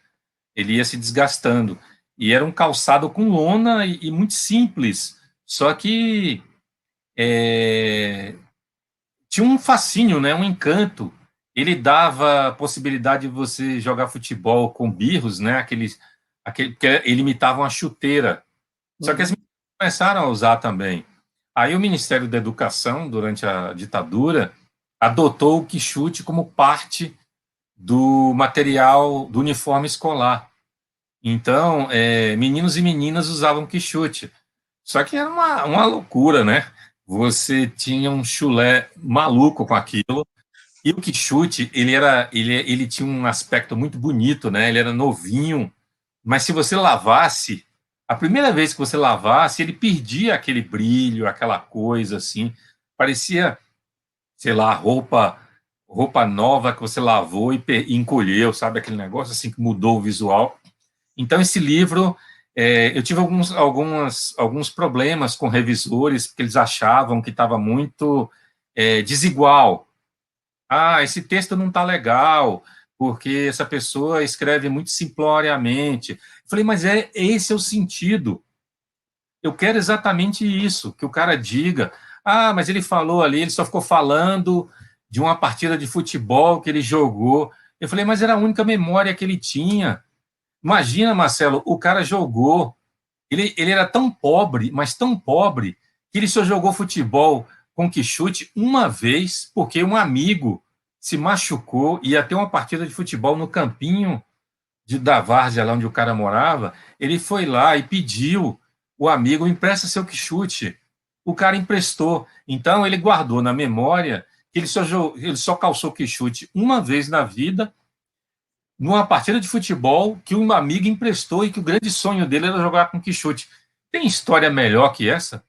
ele ia se desgastando. E era um calçado com lona e muito simples, só que tinha um fascínio, né, um encanto. Ele dava a possibilidade de você jogar futebol com birros, né, que ele imitava uma chuteira. Só que as meninas começaram a usar também. Aí o Ministério da Educação, durante a ditadura, adotou o quichute como parte do material do uniforme escolar. Então, meninos e meninas usavam quichute. Só que era uma loucura, né? Você tinha um chulé maluco com aquilo. E o quichute, ele tinha um aspecto muito bonito, né? Ele era novinho, mas se você lavasse, a primeira vez que você lavasse, ele perdia aquele brilho, aquela coisa assim. Parecia, sei lá, roupa nova que você lavou e encolheu, sabe? Aquele negócio assim que mudou o visual. Então, esse livro, eu tive alguns problemas com revisores, porque eles achavam que estava muito desigual. Ah, esse texto não está legal, porque essa pessoa escreve muito simploriamente. Eu falei, mas esse é o sentido. Eu quero exatamente isso, que o cara diga, ah, mas ele falou ali, ele só ficou falando de uma partida de futebol que ele jogou. Eu falei, mas era a única memória que ele tinha. Imagina, Marcelo, o cara jogou. Ele era tão pobre, mas tão pobre, que ele só jogou futebol com quichute uma vez, porque um amigo se machucou e ia ter uma partida de futebol no campinho da várzea, lá onde o cara morava. Ele foi lá e pediu o amigo, empresta seu quichute. O cara emprestou. Então, ele guardou na memória que ele só calçou quichute uma vez na vida, numa partida de futebol que um amigo emprestou e que o grande sonho dele era jogar com quichute. Tem história melhor que essa?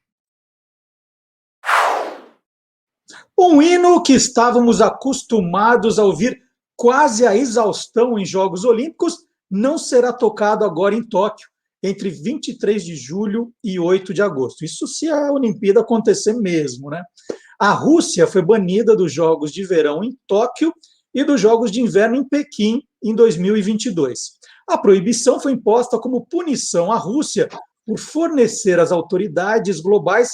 Um hino que estávamos acostumados a ouvir quase a exaustão em Jogos Olímpicos não será tocado agora em Tóquio, entre 23 de julho e 8 de agosto. Isso se a Olimpíada acontecer mesmo, né? A Rússia foi banida dos Jogos de Verão em Tóquio e dos Jogos de Inverno em Pequim em 2022. A proibição foi imposta como punição à Rússia por fornecer às autoridades globais,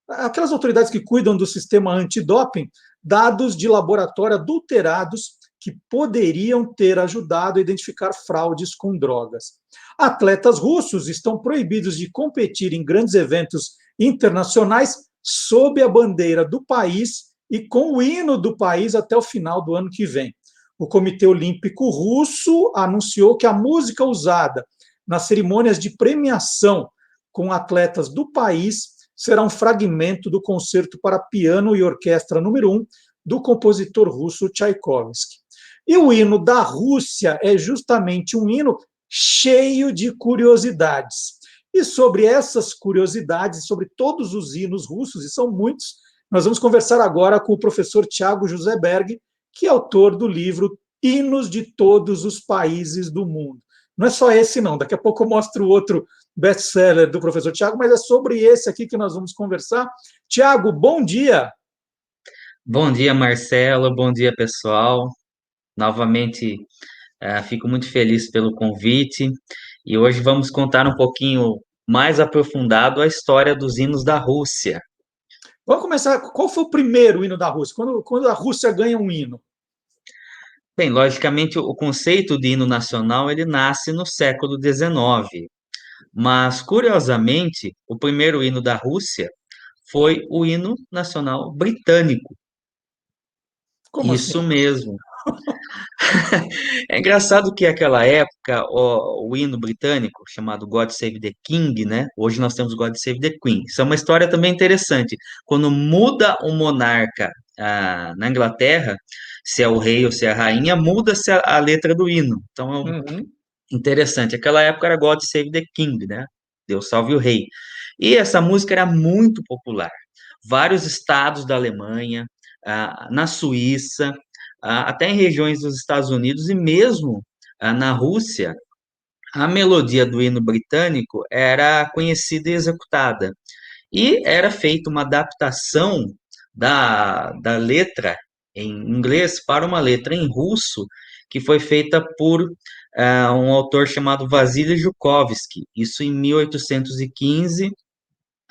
aquelas autoridades que cuidam do sistema antidoping, dados de laboratório adulterados que poderiam ter ajudado a identificar fraudes com drogas. Atletas russos estão proibidos de competir em grandes eventos internacionais sob a bandeira do país e com o hino do país até o final do ano que vem. O Comitê Olímpico Russo anunciou que a música usada nas cerimônias de premiação com atletas do país será um fragmento do concerto para piano e orquestra número 1 do compositor russo Tchaikovsky. E o hino da Rússia é justamente um hino cheio de curiosidades. E sobre essas curiosidades, sobre todos os hinos russos, e são muitos, nós vamos conversar agora com o professor Tiago José Berg, que é autor do livro Hinos de Todos os Países do Mundo. Não é só esse, não. Daqui a pouco eu mostro o outro best-seller do professor Tiago, mas é sobre esse aqui que nós vamos conversar. Tiago, bom dia! Bom dia, Marcelo. Bom dia, pessoal. Novamente, fico muito feliz pelo convite. E hoje vamos contar um pouquinho mais aprofundado a história dos hinos da Rússia. Vamos começar. Qual foi o primeiro hino da Rússia? Quando a Rússia ganha um hino? Bem, logicamente, o conceito de hino nacional ele nasce no século XIX. Mas, curiosamente, o primeiro hino da Rússia foi o hino nacional britânico. Como Isso assim? mesmo. É engraçado que naquela época o hino britânico, chamado God Save the King, né? Hoje nós temos God Save the Queen. Isso é uma história também interessante. Quando muda o monarca na Inglaterra, se é o rei ou se é a rainha, muda-se a letra do hino. Então é interessante. Aquela época era God Save the King, né? Deus salve o rei. E essa música era muito popular. Vários estados da Alemanha, na Suíça, até em regiões dos Estados Unidos e mesmo na Rússia, a melodia do hino britânico era conhecida e executada. E era feita uma adaptação da letra em inglês para uma letra em russo, que foi feita por um autor chamado Vassily Zhukovsky, isso em 1815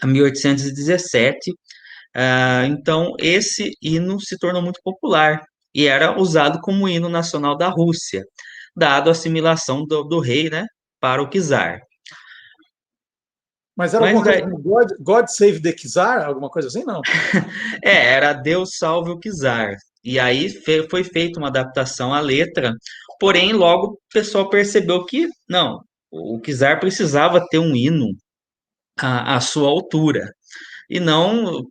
a 1817. Então, esse hino se tornou muito popular e era usado como hino nacional da Rússia, dado a assimilação do rei, né, para o czar. Mas era alguma coisa como God Save the Czar? Alguma coisa assim, não? Era Deus salve o czar. E aí foi feita uma adaptação à letra, porém logo o pessoal percebeu que, não, o czar precisava ter um hino à sua altura. E não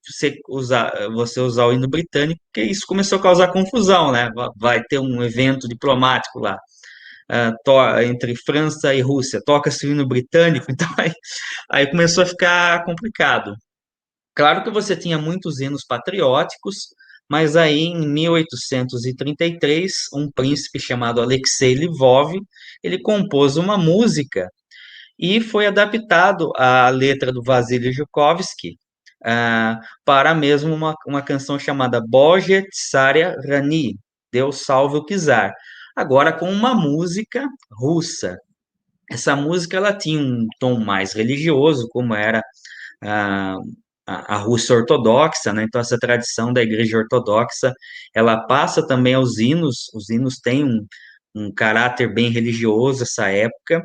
você usar o hino britânico, porque isso começou a causar confusão, né? Vai ter um evento diplomático lá, entre França e Rússia, toca-se o hino britânico, então aí começou a ficar complicado. Claro que você tinha muitos hinos patrióticos, mas aí em 1833, um príncipe chamado Alexei Lvov, ele compôs uma música e foi adaptado a letra do Vassily Zhukovsky para mesmo uma canção chamada Boje Tsaria Rani, Deus salve o czar. Agora com uma música russa. Essa música ela tinha um tom mais religioso, como era a, a Rússia ortodoxa, né? Então essa tradição da Igreja Ortodoxa, ela passa também aos hinos. Os hinos têm um caráter bem religioso essa época,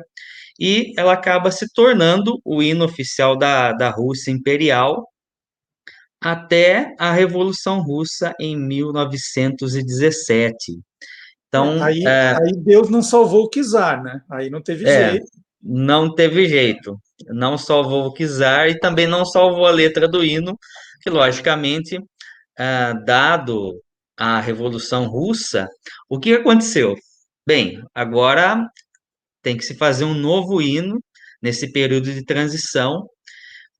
e ela acaba se tornando o hino oficial da Rússia Imperial até a Revolução Russa em 1917. Então, Aí Deus não salvou o czar, né? Aí não teve jeito. não teve jeito. Não salvou o czar e também não salvou a letra do hino, que logicamente, dado a Revolução Russa, o que aconteceu? Bem, agora tem que se fazer um novo hino nesse período de transição,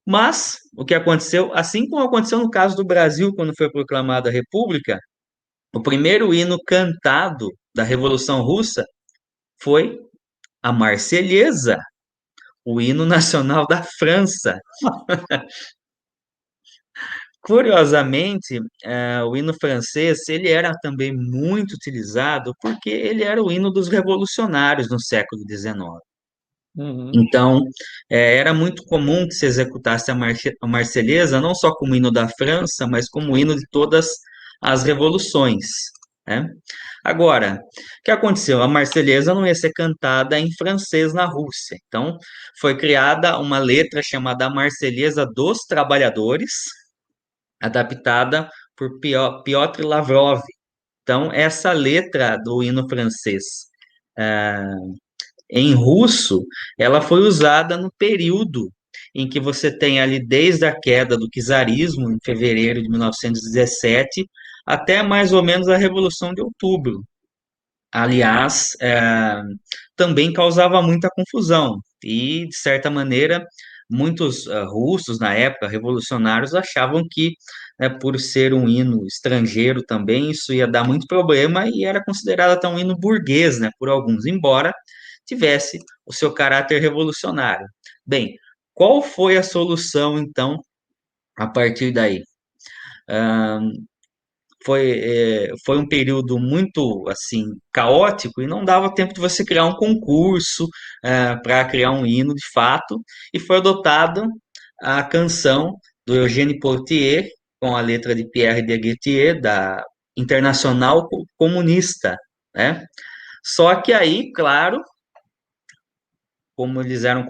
mas o que aconteceu, assim como aconteceu no caso do Brasil, quando foi proclamada a República, o primeiro hino cantado da Revolução Russa foi a Marselhesa, o hino nacional da França. Curiosamente, o hino francês ele era também muito utilizado porque ele era o hino dos revolucionários no século XIX. Então, era muito comum que se executasse a Marselhesa não só como hino da França, mas como hino de todas as revoluções, né? Agora, o que aconteceu? A Marselhesa não ia ser cantada em francês na Rússia. Então, foi criada uma letra chamada Marselhesa dos Trabalhadores, adaptada por Piotr Lavrov. Então, essa letra do hino francês em russo, ela foi usada no período em que você tem ali desde a queda do czarismo, em fevereiro de 1917, até mais ou menos a Revolução de Outubro. Aliás, também causava muita confusão e, de certa maneira, muitos russos na época, revolucionários, achavam que, por ser um hino estrangeiro também, isso ia dar muito problema e era considerado até um hino burguês, né, por alguns, embora tivesse o seu caráter revolucionário. Bem, qual foi a solução, então, a partir daí? Foi um período muito assim caótico e não dava tempo de você criar um concurso para criar um hino de fato, e foi adotada a canção do Eugène Pottier com a letra de Pierre de Guettier, da Internacional Comunista, né? Só que aí, claro, como eles eram,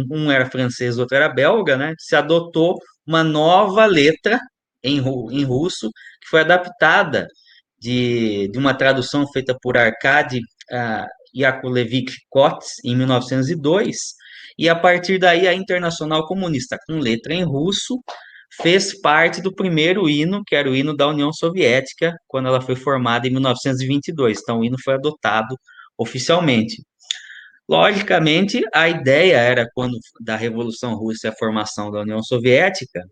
um era francês, outro era belga, né? Se adotou uma nova letra em russo, que foi adaptada de uma tradução feita por Arkady Yakovlevich Kots, em 1902, e a partir daí a Internacional Comunista, com letra em russo, fez parte do primeiro hino, que era o hino da União Soviética, quando ela foi formada em 1922. Então, o hino foi adotado oficialmente. Logicamente, a ideia era, quando da Revolução Russa e a formação da União Soviética,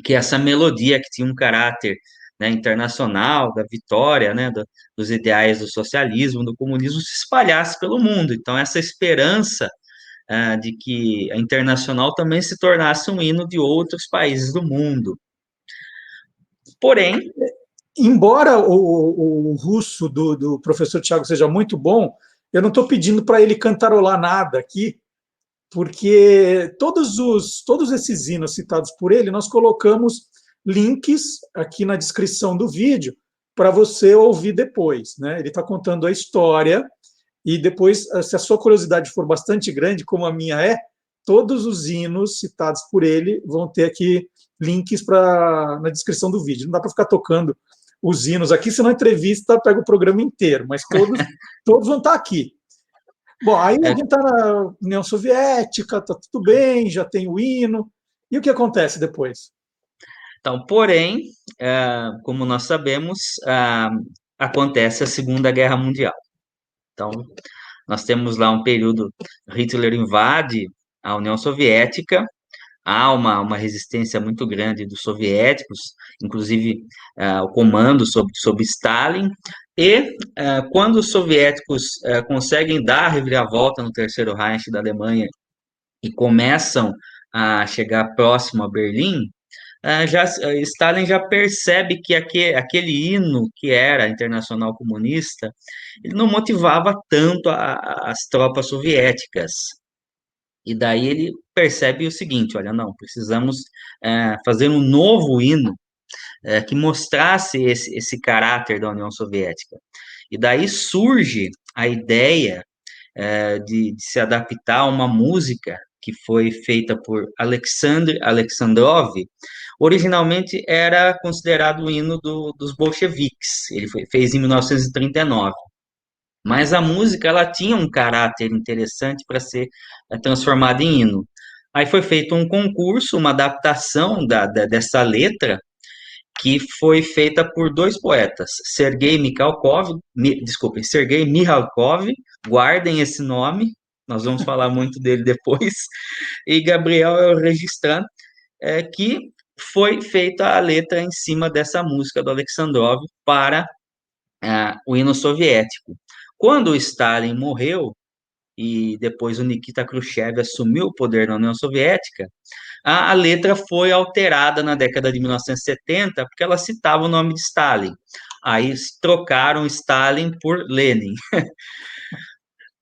que essa melodia que tinha um caráter, né, internacional, da vitória, né, dos ideais do socialismo, do comunismo, se espalhasse pelo mundo. Então, essa esperança de que a Internacional também se tornasse um hino de outros países do mundo. Porém, embora o russo do professor Tiago seja muito bom, eu não estou pedindo para ele cantarolar nada aqui, porque todos esses hinos citados por ele, nós colocamos links aqui na descrição do vídeo para você ouvir depois, né? Ele está contando a história, e depois, se a sua curiosidade for bastante grande, como a minha todos os hinos citados por ele vão ter aqui links na descrição do vídeo. Não dá para ficar tocando os hinos aqui, senão a entrevista pega o programa inteiro, mas todos vão estar aqui. Bom, aí a gente está na União Soviética, está tudo bem, já tem o hino. E o que acontece depois? Então, porém, como nós sabemos, acontece a Segunda Guerra Mundial. Então, nós temos lá um período, Hitler invade a União Soviética, há uma resistência muito grande dos soviéticos, inclusive o comando sob Stalin, e quando os soviéticos conseguem dar a reviravolta no Terceiro Reich da Alemanha e começam a chegar próximo a Berlim, Stalin já percebe que aquele hino que era a Internacional Comunista, ele não motivava tanto as tropas soviéticas. E daí ele percebe o seguinte: olha, não, precisamos fazer um novo hino que mostrasse esse caráter da União Soviética. E daí surge a ideia de se adaptar a uma música que foi feita por Alexander Alexandrov. Originalmente era considerado o hino dos bolcheviques, ele fez em 1939. Mas a música ela tinha um caráter interessante para ser transformada em hino. Aí foi feito um concurso, uma adaptação dessa letra, que foi feita por dois poetas, Sergei Mikhalkov, guardem esse nome, nós vamos falar muito dele depois, e Gabriel Registran, que foi feita a letra em cima dessa música do Alexandrov para o hino soviético. Quando o Stalin morreu, e depois o Nikita Khrushchev assumiu o poder na União Soviética, a letra foi alterada na década de 1970, porque ela citava o nome de Stalin. Aí trocaram Stalin por Lenin.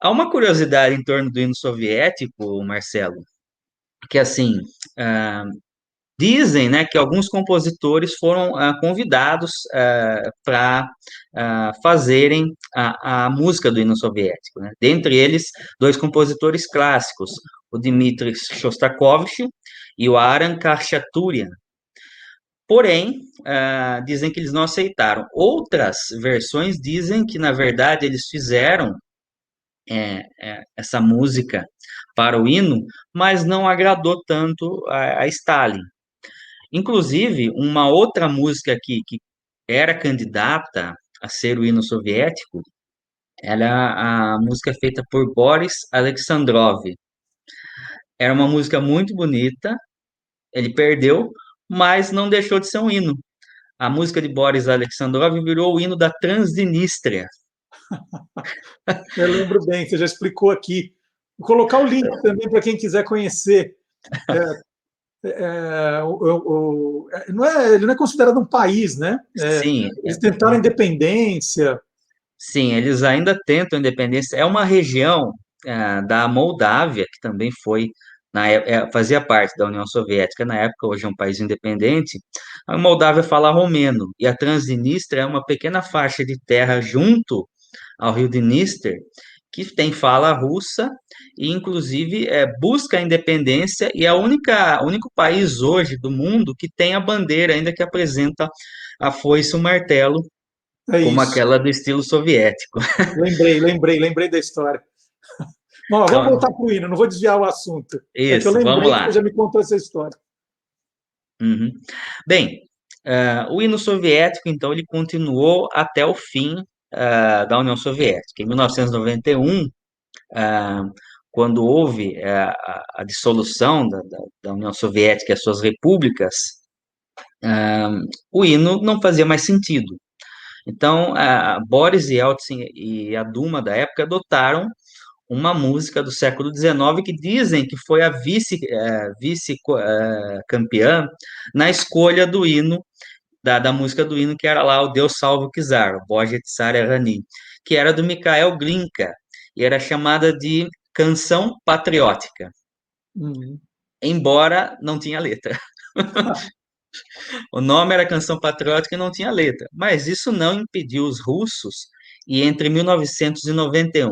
Há uma curiosidade em torno do hino soviético, Marcelo, que assim, dizem, né, que alguns compositores foram convidados para fazerem a música do hino soviético, né? Dentre eles, dois compositores clássicos, o Dmitri Shostakovich e o Aram Khachaturian. Porém, dizem que eles não aceitaram. Outras versões dizem que, na verdade, eles fizeram essa música para o hino, mas não agradou tanto a Stalin. Inclusive, uma outra música que era candidata a ser o hino soviético era a música feita por Boris Alexandrov. Era uma música muito bonita, ele perdeu, mas não deixou de ser um hino. A música de Boris Alexandrov virou o hino da Transnistria. Eu lembro bem, você já explicou aqui. Vou colocar o link também para quem quiser conhecer. Ele não é considerado um país, né? Sim. Eles tentaram independência. Sim, eles ainda tentam independência. É uma região da Moldávia, que também foi, fazia parte da União Soviética na época, hoje é um país independente. A Moldávia fala romeno, e a Transnistria é uma pequena faixa de terra junto ao rio Dniester, que tem fala russa, e inclusive busca a independência, e é o único país hoje do mundo que tem a bandeira ainda que apresenta a foice e o martelo, como aquela do estilo soviético. Lembrei da história. Bom, vamos voltar para o hino, não vou desviar o assunto. Isso, que eu lembrei vamos lá. Que você já me contou essa história. Uhum. Bem, o hino soviético, então, ele continuou até o fim da União Soviética. Em 1991, quando houve a dissolução da União Soviética e as suas repúblicas, o hino não fazia mais sentido. Então, Boris Yeltsin e a Duma da época adotaram uma música do século XIX que dizem que foi a vice-campeã na escolha do hino, da música do hino, que era lá o Deus Salve o Czar, o Bože Tsar Rani, que era do Mikhail Glinka, e era chamada de Canção Patriótica, embora não tinha letra. O nome era Canção Patriótica e não tinha letra, mas isso não impediu os russos, e entre 1991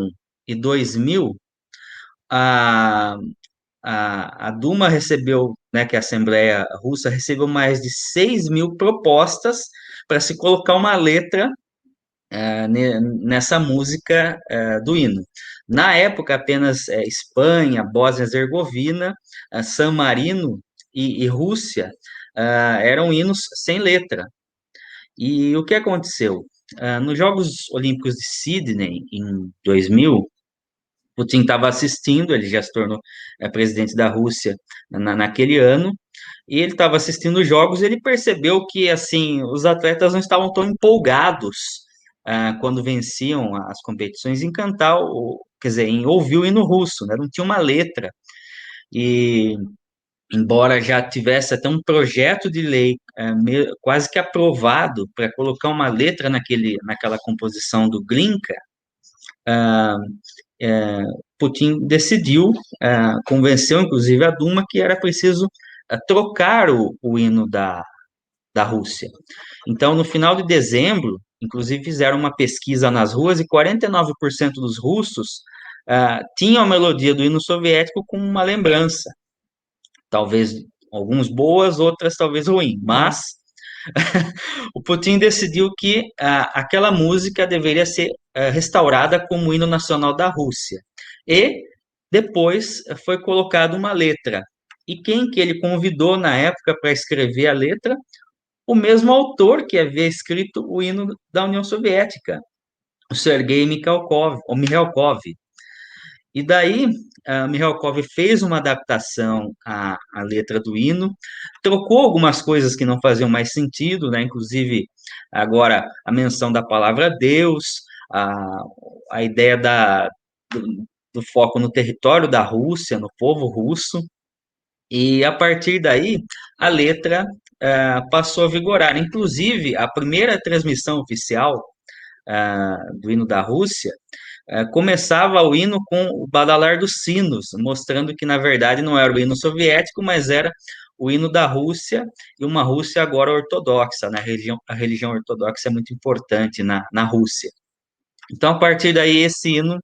e 2000, a Duma recebeu, né, que a Assembleia Russa recebeu mais de 6.000 propostas para se colocar uma letra nessa música do hino. Na época, apenas Espanha, Bósnia-Herzegovina, San Marino e Rússia eram hinos sem letra. E o que aconteceu? Nos Jogos Olímpicos de Sydney, em 2000, Putin estava assistindo, ele já se tornou presidente da Rússia naquele ano, e ele estava assistindo os jogos, e ele percebeu que, assim, os atletas não estavam tão empolgados quando venciam as competições em cantar, quer dizer, em ouvir o hino russo, né? Não tinha uma letra. E embora já tivesse até um projeto de lei quase que aprovado para colocar uma letra naquela composição do Glinka, ah, é, Putin decidiu, convenceu inclusive a Duma que era preciso trocar o hino da Rússia. Então, no final de dezembro, inclusive fizeram uma pesquisa nas ruas e 49% dos russos tinham a melodia do hino soviético como uma lembrança. Talvez algumas boas, outras talvez ruins, mas o Putin decidiu que aquela música deveria ser restaurada como hino nacional da Rússia. E depois foi colocada uma letra. E quem que ele convidou na época para escrever a letra? O mesmo autor que havia escrito o hino da União Soviética, o Sergei Mikhalkov. E daí, Mikhalkov fez uma adaptação à letra do hino, trocou algumas coisas que não faziam mais sentido, né? Inclusive, agora, a menção da palavra Deus, a ideia do foco no território da Rússia, no povo russo, e a partir daí, a letra passou a vigorar. Inclusive, a primeira transmissão oficial do hino da Rússia começava o hino com o badalar dos sinos, mostrando que, na verdade, não era o hino soviético, mas era o hino da Rússia, e uma Rússia agora ortodoxa, né? A religião ortodoxa é muito importante na Rússia. Então, a partir daí, esse hino,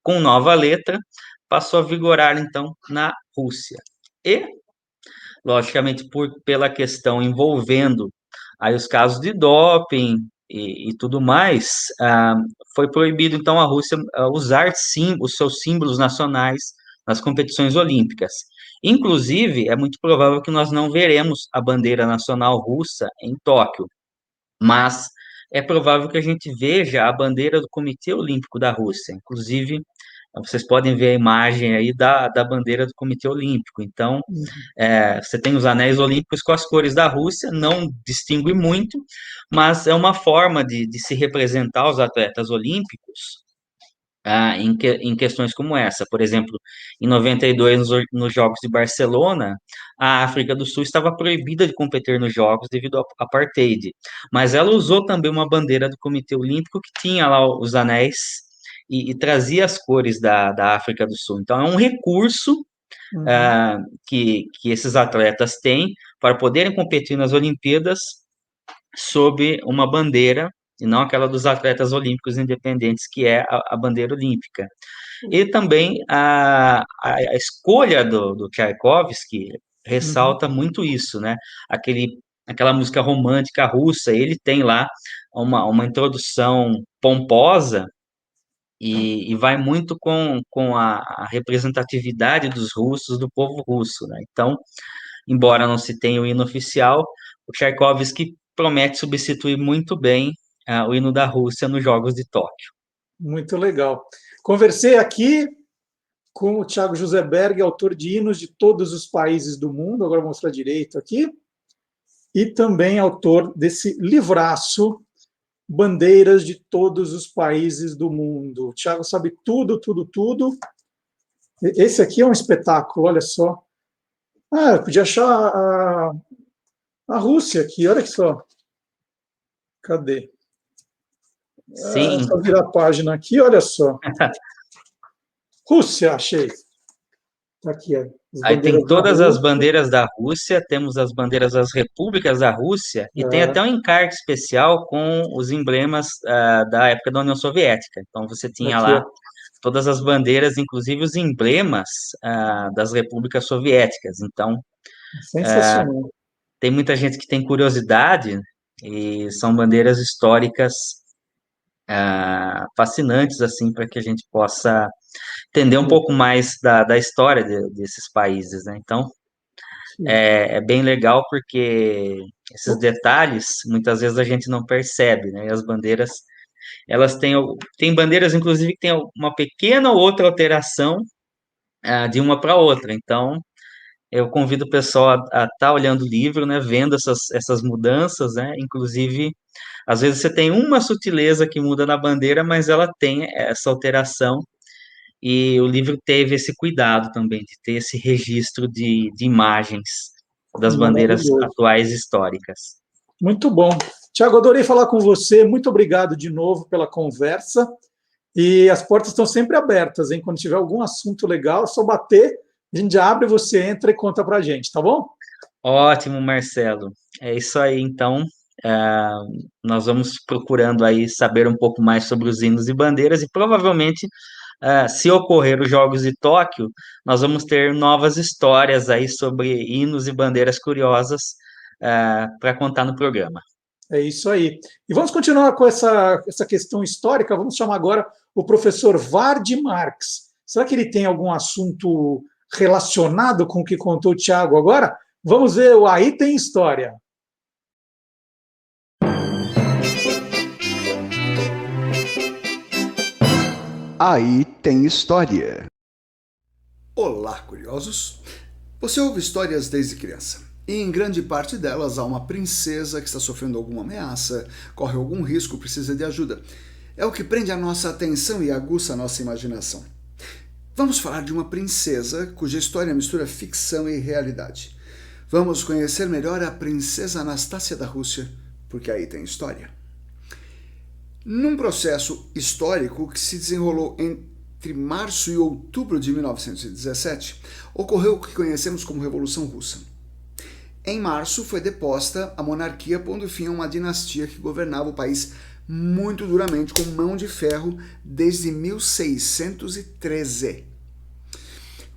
com nova letra, passou a vigorar, então, na Rússia. E, logicamente, pela questão envolvendo aí os casos de doping e tudo mais, foi proibido, então, a Rússia usar os seus símbolos nacionais nas competições olímpicas. Inclusive, é muito provável que nós não veremos a bandeira nacional russa em Tóquio, mas é provável que a gente veja a bandeira do Comitê Olímpico da Rússia. Inclusive, vocês podem ver a imagem aí da bandeira do Comitê Olímpico. Então, você tem os anéis olímpicos com as cores da Rússia, não distingue muito, mas é uma forma de se representar os atletas olímpicos em questões como essa. Por exemplo, em 92, nos Jogos de Barcelona, a África do Sul estava proibida de competir nos Jogos devido ao apartheid, mas ela usou também uma bandeira do Comitê Olímpico que tinha lá os anéis e trazia as cores da África do Sul. Então, é um recurso que esses atletas têm para poderem competir nas Olimpíadas sob uma bandeira, e não aquela dos atletas olímpicos independentes, que é a bandeira olímpica. E também a escolha do Tchaikovsky ressalta muito isso, né? Aquela música romântica russa, ele tem lá uma introdução pomposa, e vai muito com a representatividade dos russos, do povo russo, né? Então, embora não se tenha o hino oficial, o Tchaikovsky promete substituir muito bem o hino da Rússia nos Jogos de Tóquio. Muito legal. Conversei aqui com o Thiago José Berg, autor de hinos de todos os países do mundo, agora vou mostrar direito aqui, e também autor desse livraço, Bandeiras de Todos os Países do Mundo. O Thiago sabe tudo, tudo, tudo. Esse aqui é um espetáculo, olha só. Eu podia achar a Rússia aqui, olha só. Cadê? Sim. Só virar a página aqui, olha só. Rússia, achei. Tá aqui, aí tem todas as bandeiras da Rússia, temos as bandeiras das repúblicas da Rússia, e tem até um encarte especial com os emblemas da época da União Soviética. Então, você tinha lá todas as bandeiras, inclusive os emblemas das repúblicas soviéticas. Então, sensacional. Tem muita gente que tem curiosidade, e são bandeiras históricas fascinantes, assim, para que a gente possa entender um pouco mais da história desses países, né? Então, é bem legal, porque esses detalhes, muitas vezes a gente não percebe, né? E as bandeiras, elas têm bandeiras, inclusive, que tem uma pequena ou outra alteração de uma para outra. Então, eu convido o pessoal a estar olhando o livro, né? Vendo essas mudanças, né? Inclusive, às vezes você tem uma sutileza que muda na bandeira, mas ela tem essa alteração, e o livro teve esse cuidado também de ter esse registro de imagens das bandeiras Maravilhoso. atuais históricas. Muito bom. Tiago, adorei falar com você. Muito obrigado de novo pela conversa. E as portas estão sempre abertas, hein? Quando tiver algum assunto legal, é só bater, a gente já abre, você entra e conta pra gente, tá bom? Ótimo, Marcelo. É isso aí, então. Nós vamos procurando aí saber um pouco mais sobre os hinos e bandeiras e provavelmente, se ocorrer os Jogos de Tóquio, nós vamos ter novas histórias aí sobre hinos e bandeiras curiosas para contar no programa. É isso aí. E vamos continuar com essa questão histórica. Vamos chamar agora o professor Vard Marx. Será que ele tem algum assunto relacionado com o que contou o Tiago agora? Vamos ver o Aí Tem História. Aí Tem História. Olá, curiosos! Você ouve histórias desde criança. E em grande parte delas há uma princesa que está sofrendo alguma ameaça, corre algum risco, precisa de ajuda. É o que prende a nossa atenção e aguça a nossa imaginação. Vamos falar de uma princesa cuja história mistura ficção e realidade. Vamos conhecer melhor a princesa Anastácia da Rússia, porque aí tem história. Num processo histórico que se desenrolou entre março e outubro de 1917, ocorreu o que conhecemos como Revolução Russa. Em março foi deposta a monarquia, pondo fim a uma dinastia que governava o país muito duramente com mão de ferro desde 1613.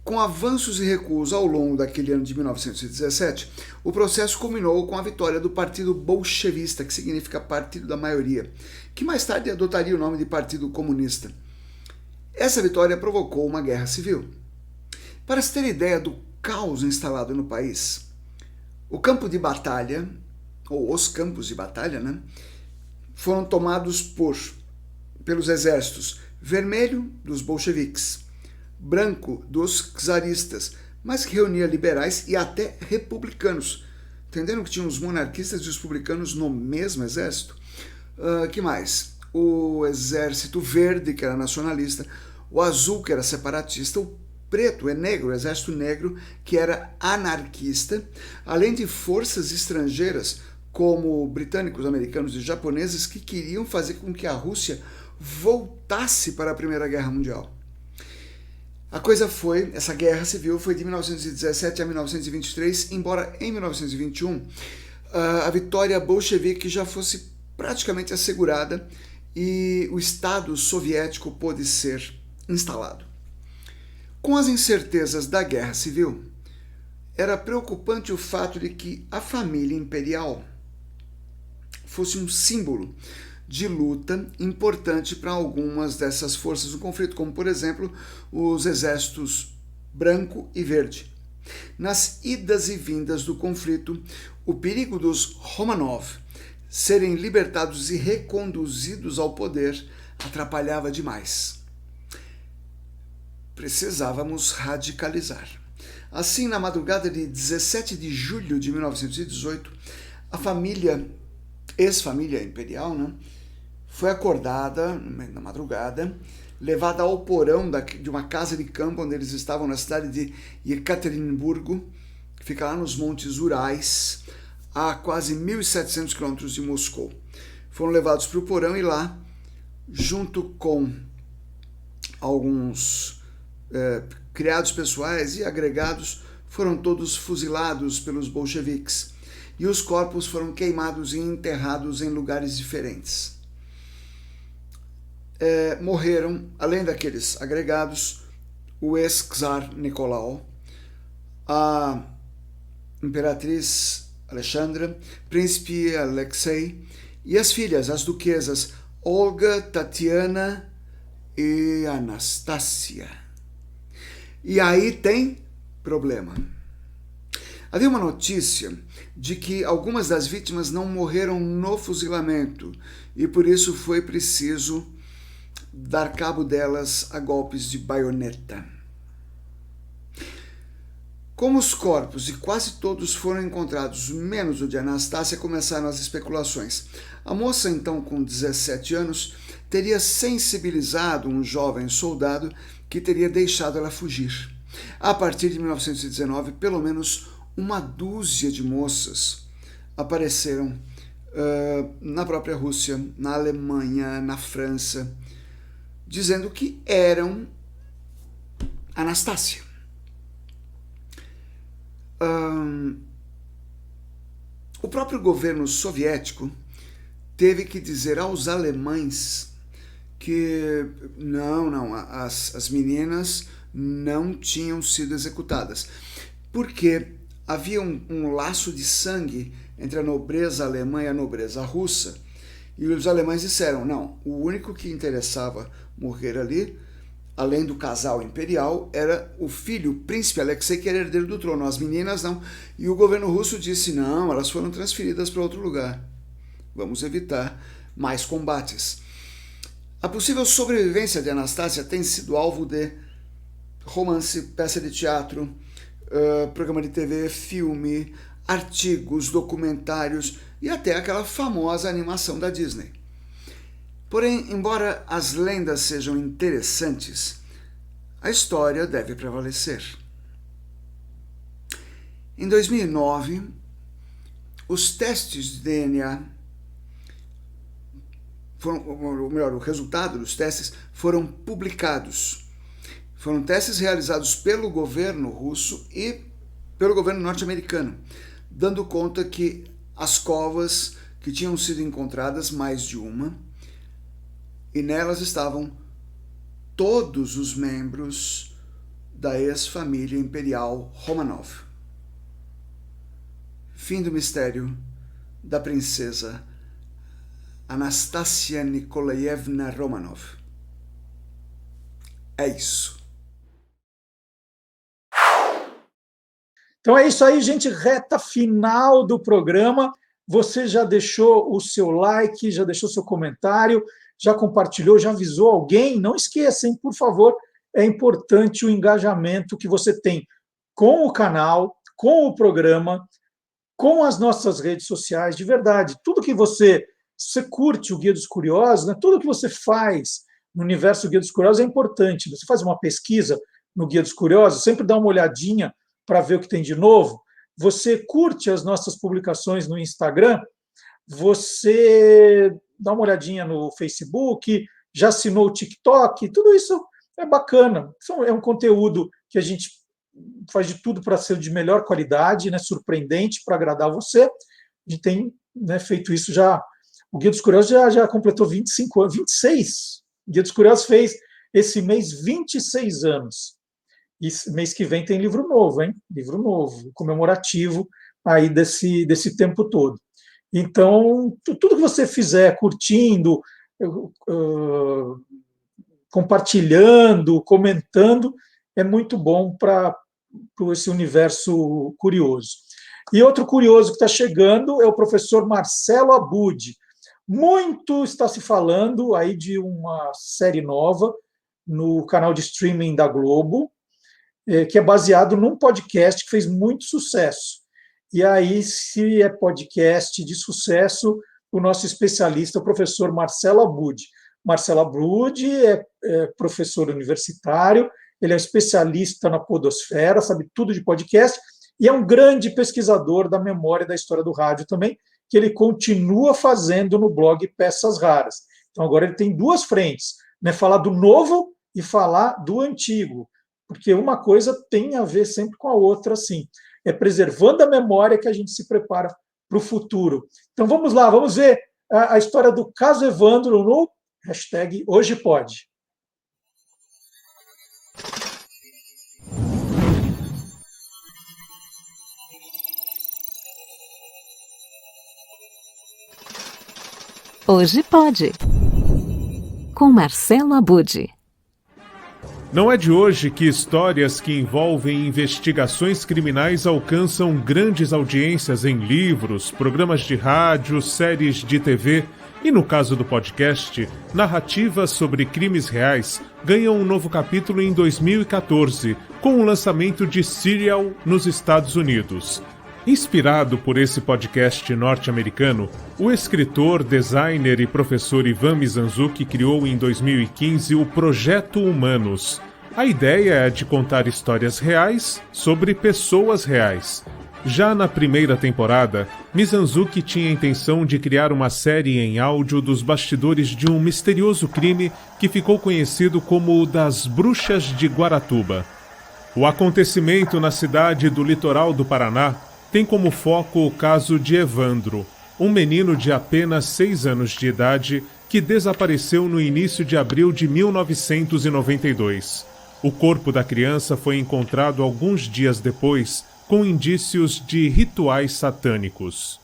Com avanços e recuos ao longo daquele ano de 1917, o processo culminou com a vitória do Partido Bolchevista, que significa Partido da Maioria, que mais tarde adotaria o nome de Partido Comunista. Essa vitória provocou uma guerra civil. Para se ter ideia do caos instalado no país, o campo de batalha, ou os campos de batalha, foram tomados pelos exércitos vermelho dos bolcheviques, branco dos czaristas, mas que reunia liberais e até republicanos. Entenderam que tinham os monarquistas e os republicanos no mesmo exército? Que mais? O exército verde, que era nacionalista, o azul, que era separatista, o preto é negro, o exército negro, que era anarquista, além de forças estrangeiras, como britânicos, americanos e japoneses, que queriam fazer com que a Rússia voltasse para a Primeira Guerra Mundial. Essa guerra civil foi de 1917 a 1923, embora em 1921 a vitória bolchevique já fosse praticamente assegurada e o Estado soviético pôde ser instalado. Com as incertezas da Guerra Civil, era preocupante o fato de que a família imperial fosse um símbolo de luta importante para algumas dessas forças do conflito, como, por exemplo, os exércitos branco e verde. Nas idas e vindas do conflito, o perigo dos Romanov serem libertados e reconduzidos ao poder atrapalhava demais. Precisávamos radicalizar. Assim, na madrugada de 17 de julho de 1918, a ex-família imperial, foi acordada na madrugada, levada ao porão de uma casa de campo onde eles estavam na cidade de Yekaterinburgo, que fica lá nos Montes Urais, a quase 1.700 quilômetros de Moscou. Foram levados para o porão e lá, junto com alguns criados pessoais e agregados, foram todos fuzilados pelos bolcheviques e os corpos foram queimados e enterrados em lugares diferentes. Morreram, além daqueles agregados, o ex-czar Nicolau, a imperatriz Alexandra, príncipe Alexei e as filhas, as duquesas Olga, Tatiana e Anastácia. E aí tem problema. Havia uma notícia de que algumas das vítimas não morreram no fuzilamento e por isso foi preciso dar cabo delas a golpes de baioneta. Como os corpos de quase todos foram encontrados, menos o de Anastácia, começaram as especulações. A moça, então, com 17 anos, teria sensibilizado um jovem soldado que teria deixado ela fugir. A partir de 1919, pelo menos uma dúzia de moças apareceram na própria Rússia, na Alemanha, na França, dizendo que eram Anastácia. O próprio governo soviético teve que dizer aos alemães que as meninas não tinham sido executadas, porque havia um laço de sangue entre a nobreza alemã e a nobreza russa, e os alemães disseram, não, o único que interessava morrer ali, além do casal imperial, era o filho, o príncipe Alexei, que era herdeiro do trono, as meninas não. E o governo russo disse, não, elas foram transferidas para outro lugar. Vamos evitar mais combates. A possível sobrevivência de Anastácia tem sido alvo de romance, peça de teatro, programa de TV, filme, artigos, documentários e até aquela famosa animação da Disney. Porém, embora as lendas sejam interessantes, a história deve prevalecer. Em 2009, os testes de DNA o resultado dos testes foram publicados. Foram testes realizados pelo governo russo e pelo governo norte-americano, dando conta que as covas que tinham sido encontradas, mais de uma, e nelas estavam todos os membros da ex-família imperial Romanov. Fim do mistério da princesa Anastasia Nikolaevna Romanov. É isso. Então é isso aí, gente. Reta final do programa. Você já deixou o seu like, já deixou seu comentário, já compartilhou, já avisou alguém? Não esqueça, hein, por favor, é importante o engajamento que você tem com o canal, com o programa, com as nossas redes sociais, de verdade. Tudo que você curte o Guia dos Curiosos, né, tudo que você faz no universo do Guia dos Curiosos é importante. Você faz uma pesquisa no Guia dos Curiosos, sempre dá uma olhadinha para ver o que tem de novo. Você curte as nossas publicações no Instagram, você dá uma olhadinha no Facebook, já assinou o TikTok, tudo isso é bacana. É um conteúdo que a gente faz de tudo para ser de melhor qualidade, né, surpreendente, para agradar você. A gente tem, né, feito isso já. O Guia dos Curiosos já completou 25 anos, 26. O Guia dos Curiosos fez esse mês 26 anos. E mês que vem tem livro novo, hein? Livro novo, comemorativo aí desse tempo todo. Então, tudo que você fizer curtindo, compartilhando, comentando, é muito bom para esse universo curioso. E outro curioso que está chegando é o professor Marcelo Abud. Muito está se falando aí de uma série nova no canal de streaming da Globo, que é baseado num podcast que fez muito sucesso. E aí, se é podcast de sucesso, o nosso especialista, o professor Marcelo Abud. Marcelo Abud é professor universitário, ele é especialista na podosfera, sabe tudo de podcast, e é um grande pesquisador da memória e da história do rádio também, que ele continua fazendo no blog Peças Raras. Então, agora ele tem duas frentes, né? Falar do novo e falar do antigo, porque uma coisa tem a ver sempre com a outra, assim. É preservando a memória que a gente se prepara para o futuro. Então, vamos lá, vamos ver a história do caso Evandro no hashtag Hoje Pode. Hoje Pode, com Marcelo Abud. Não é de hoje que histórias que envolvem investigações criminais alcançam grandes audiências em livros, programas de rádio, séries de TV e, no caso do podcast, narrativas sobre crimes reais ganham um novo capítulo em 2014, com o lançamento de Serial nos Estados Unidos. Inspirado por esse podcast norte-americano, o escritor, designer e professor Ivan Mizanzuki criou em 2015 o Projeto Humanos, A ideia é de contar histórias reais sobre pessoas reais. Já na primeira temporada, Mizanzuki tinha a intenção de criar uma série em áudio dos bastidores de um misterioso crime que ficou conhecido como o das Bruxas de Guaratuba. O acontecimento na cidade do litoral do Paraná tem como foco o caso de Evandro, um menino de apenas 6 anos de idade que desapareceu no início de abril de 1992. O corpo da criança foi encontrado alguns dias depois, com indícios de rituais satânicos.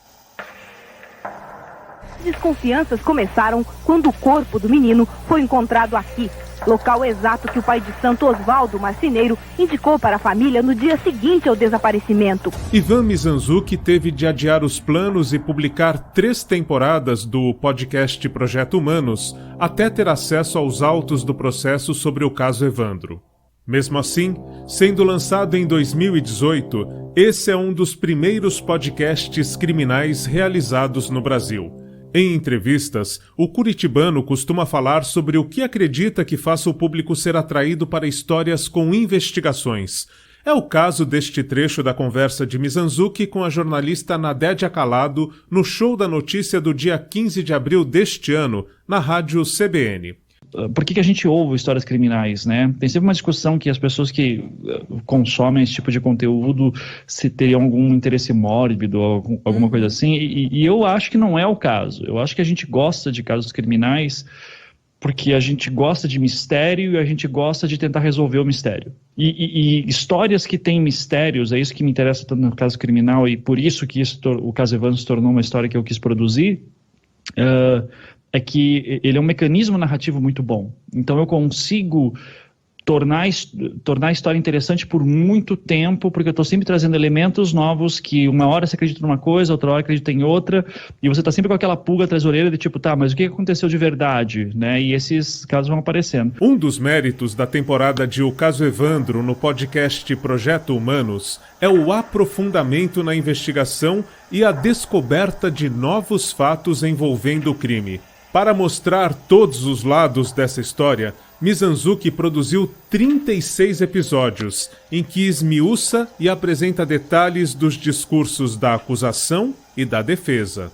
Desconfianças começaram quando o corpo do menino foi encontrado aqui, local exato que o pai de santo Oswaldo Marceneiro indicou para a família no dia seguinte ao desaparecimento. Ivan Mizanzuki teve de adiar os planos e publicar 3 temporadas do podcast Projeto Humanos até ter acesso aos autos do processo sobre o caso Evandro. Mesmo assim, sendo lançado em 2018, esse é um dos primeiros podcasts criminais realizados no Brasil. Em entrevistas, o curitibano costuma falar sobre o que acredita que faça o público ser atraído para histórias com investigações. É o caso deste trecho da conversa de Mizanzuki com a jornalista Nadédia Calado no Show da Notícia do dia 15 de abril deste ano, na rádio CBN. Por que a gente ouve histórias criminais, né? Tem sempre uma discussão que as pessoas que consomem esse tipo de conteúdo se teriam algum interesse mórbido ou alguma coisa assim, e eu acho que não é o caso. Eu acho que a gente gosta de casos criminais porque a gente gosta de mistério e a gente gosta de tentar resolver o mistério. E histórias que têm mistérios, é isso que me interessa tanto no caso criminal, e por isso que o caso Evandro se tornou uma história que eu quis produzir, é que ele é um mecanismo narrativo muito bom. Então eu consigo tornar a história interessante por muito tempo, porque eu estou sempre trazendo elementos novos que uma hora você acredita numa coisa, outra hora acredita em outra, e você está sempre com aquela pulga atrás da orelha de tipo, tá, mas o que aconteceu de verdade? Né? E esses casos vão aparecendo. Um dos méritos da temporada de O Caso Evandro no podcast Projeto Humanos é o aprofundamento na investigação e a descoberta de novos fatos envolvendo o crime. Para mostrar todos os lados dessa história, Mizanzuki produziu 36 episódios, em que esmiuça e apresenta detalhes dos discursos da acusação e da defesa.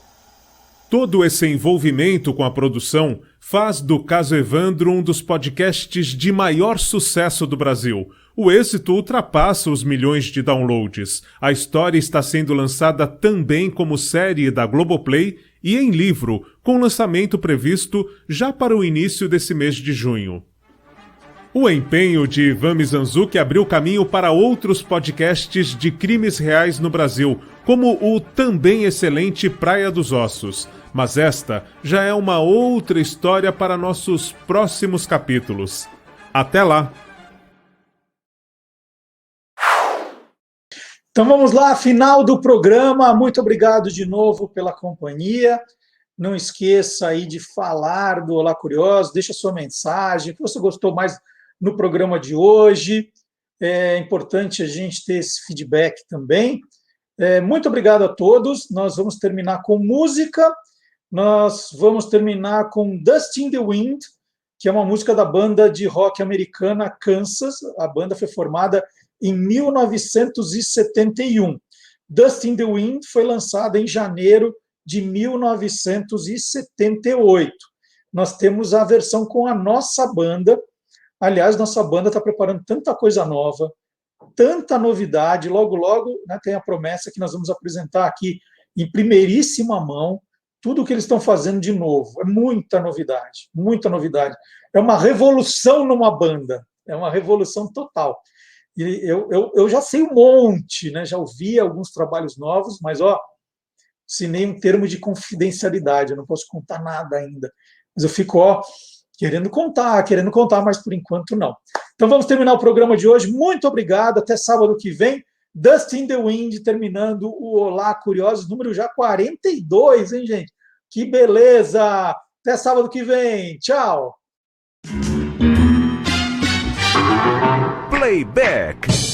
Todo esse envolvimento com a produção faz do Caso Evandro um dos podcasts de maior sucesso do Brasil. O êxito ultrapassa os milhões de downloads. A história está sendo lançada também como série da Globoplay e em livro, com lançamento previsto já para o início desse mês de junho. O empenho de Ivan Mizanzuki abriu caminho para outros podcasts de crimes reais no Brasil, como o também excelente Praia dos Ossos. Mas esta já é uma outra história para nossos próximos capítulos. Até lá! Então vamos lá, final do programa. Muito obrigado de novo pela companhia. Não esqueça aí de falar do Olá Curioso, deixa sua mensagem, o que você gostou mais no programa de hoje. É importante a gente ter esse feedback também. Muito obrigado a todos. Nós vamos terminar com música. Nós vamos terminar com Dust in the Wind, que é uma música da banda de rock americana Kansas. A banda foi formada em 1971. Dust in the Wind foi lançada em janeiro de 1978. Nós temos a versão com a nossa banda. Aliás, nossa banda está preparando tanta coisa nova, tanta novidade. Logo, logo, né, tem a promessa que nós vamos apresentar aqui em primeiríssima mão tudo o que eles estão fazendo de novo. É muita novidade, muita novidade. É uma revolução numa banda, é uma revolução total. E eu já sei um monte, né? Já ouvi alguns trabalhos novos, mas assinei um termo de confidencialidade, eu não posso contar nada ainda. Mas eu fico querendo contar, mas por enquanto não. Então vamos terminar o programa de hoje. Muito obrigado, até sábado que vem. Dust in the Wind, terminando o Olá Curiosos, número já 42, hein, gente? Que beleza! Até sábado que vem. Tchau! Playback.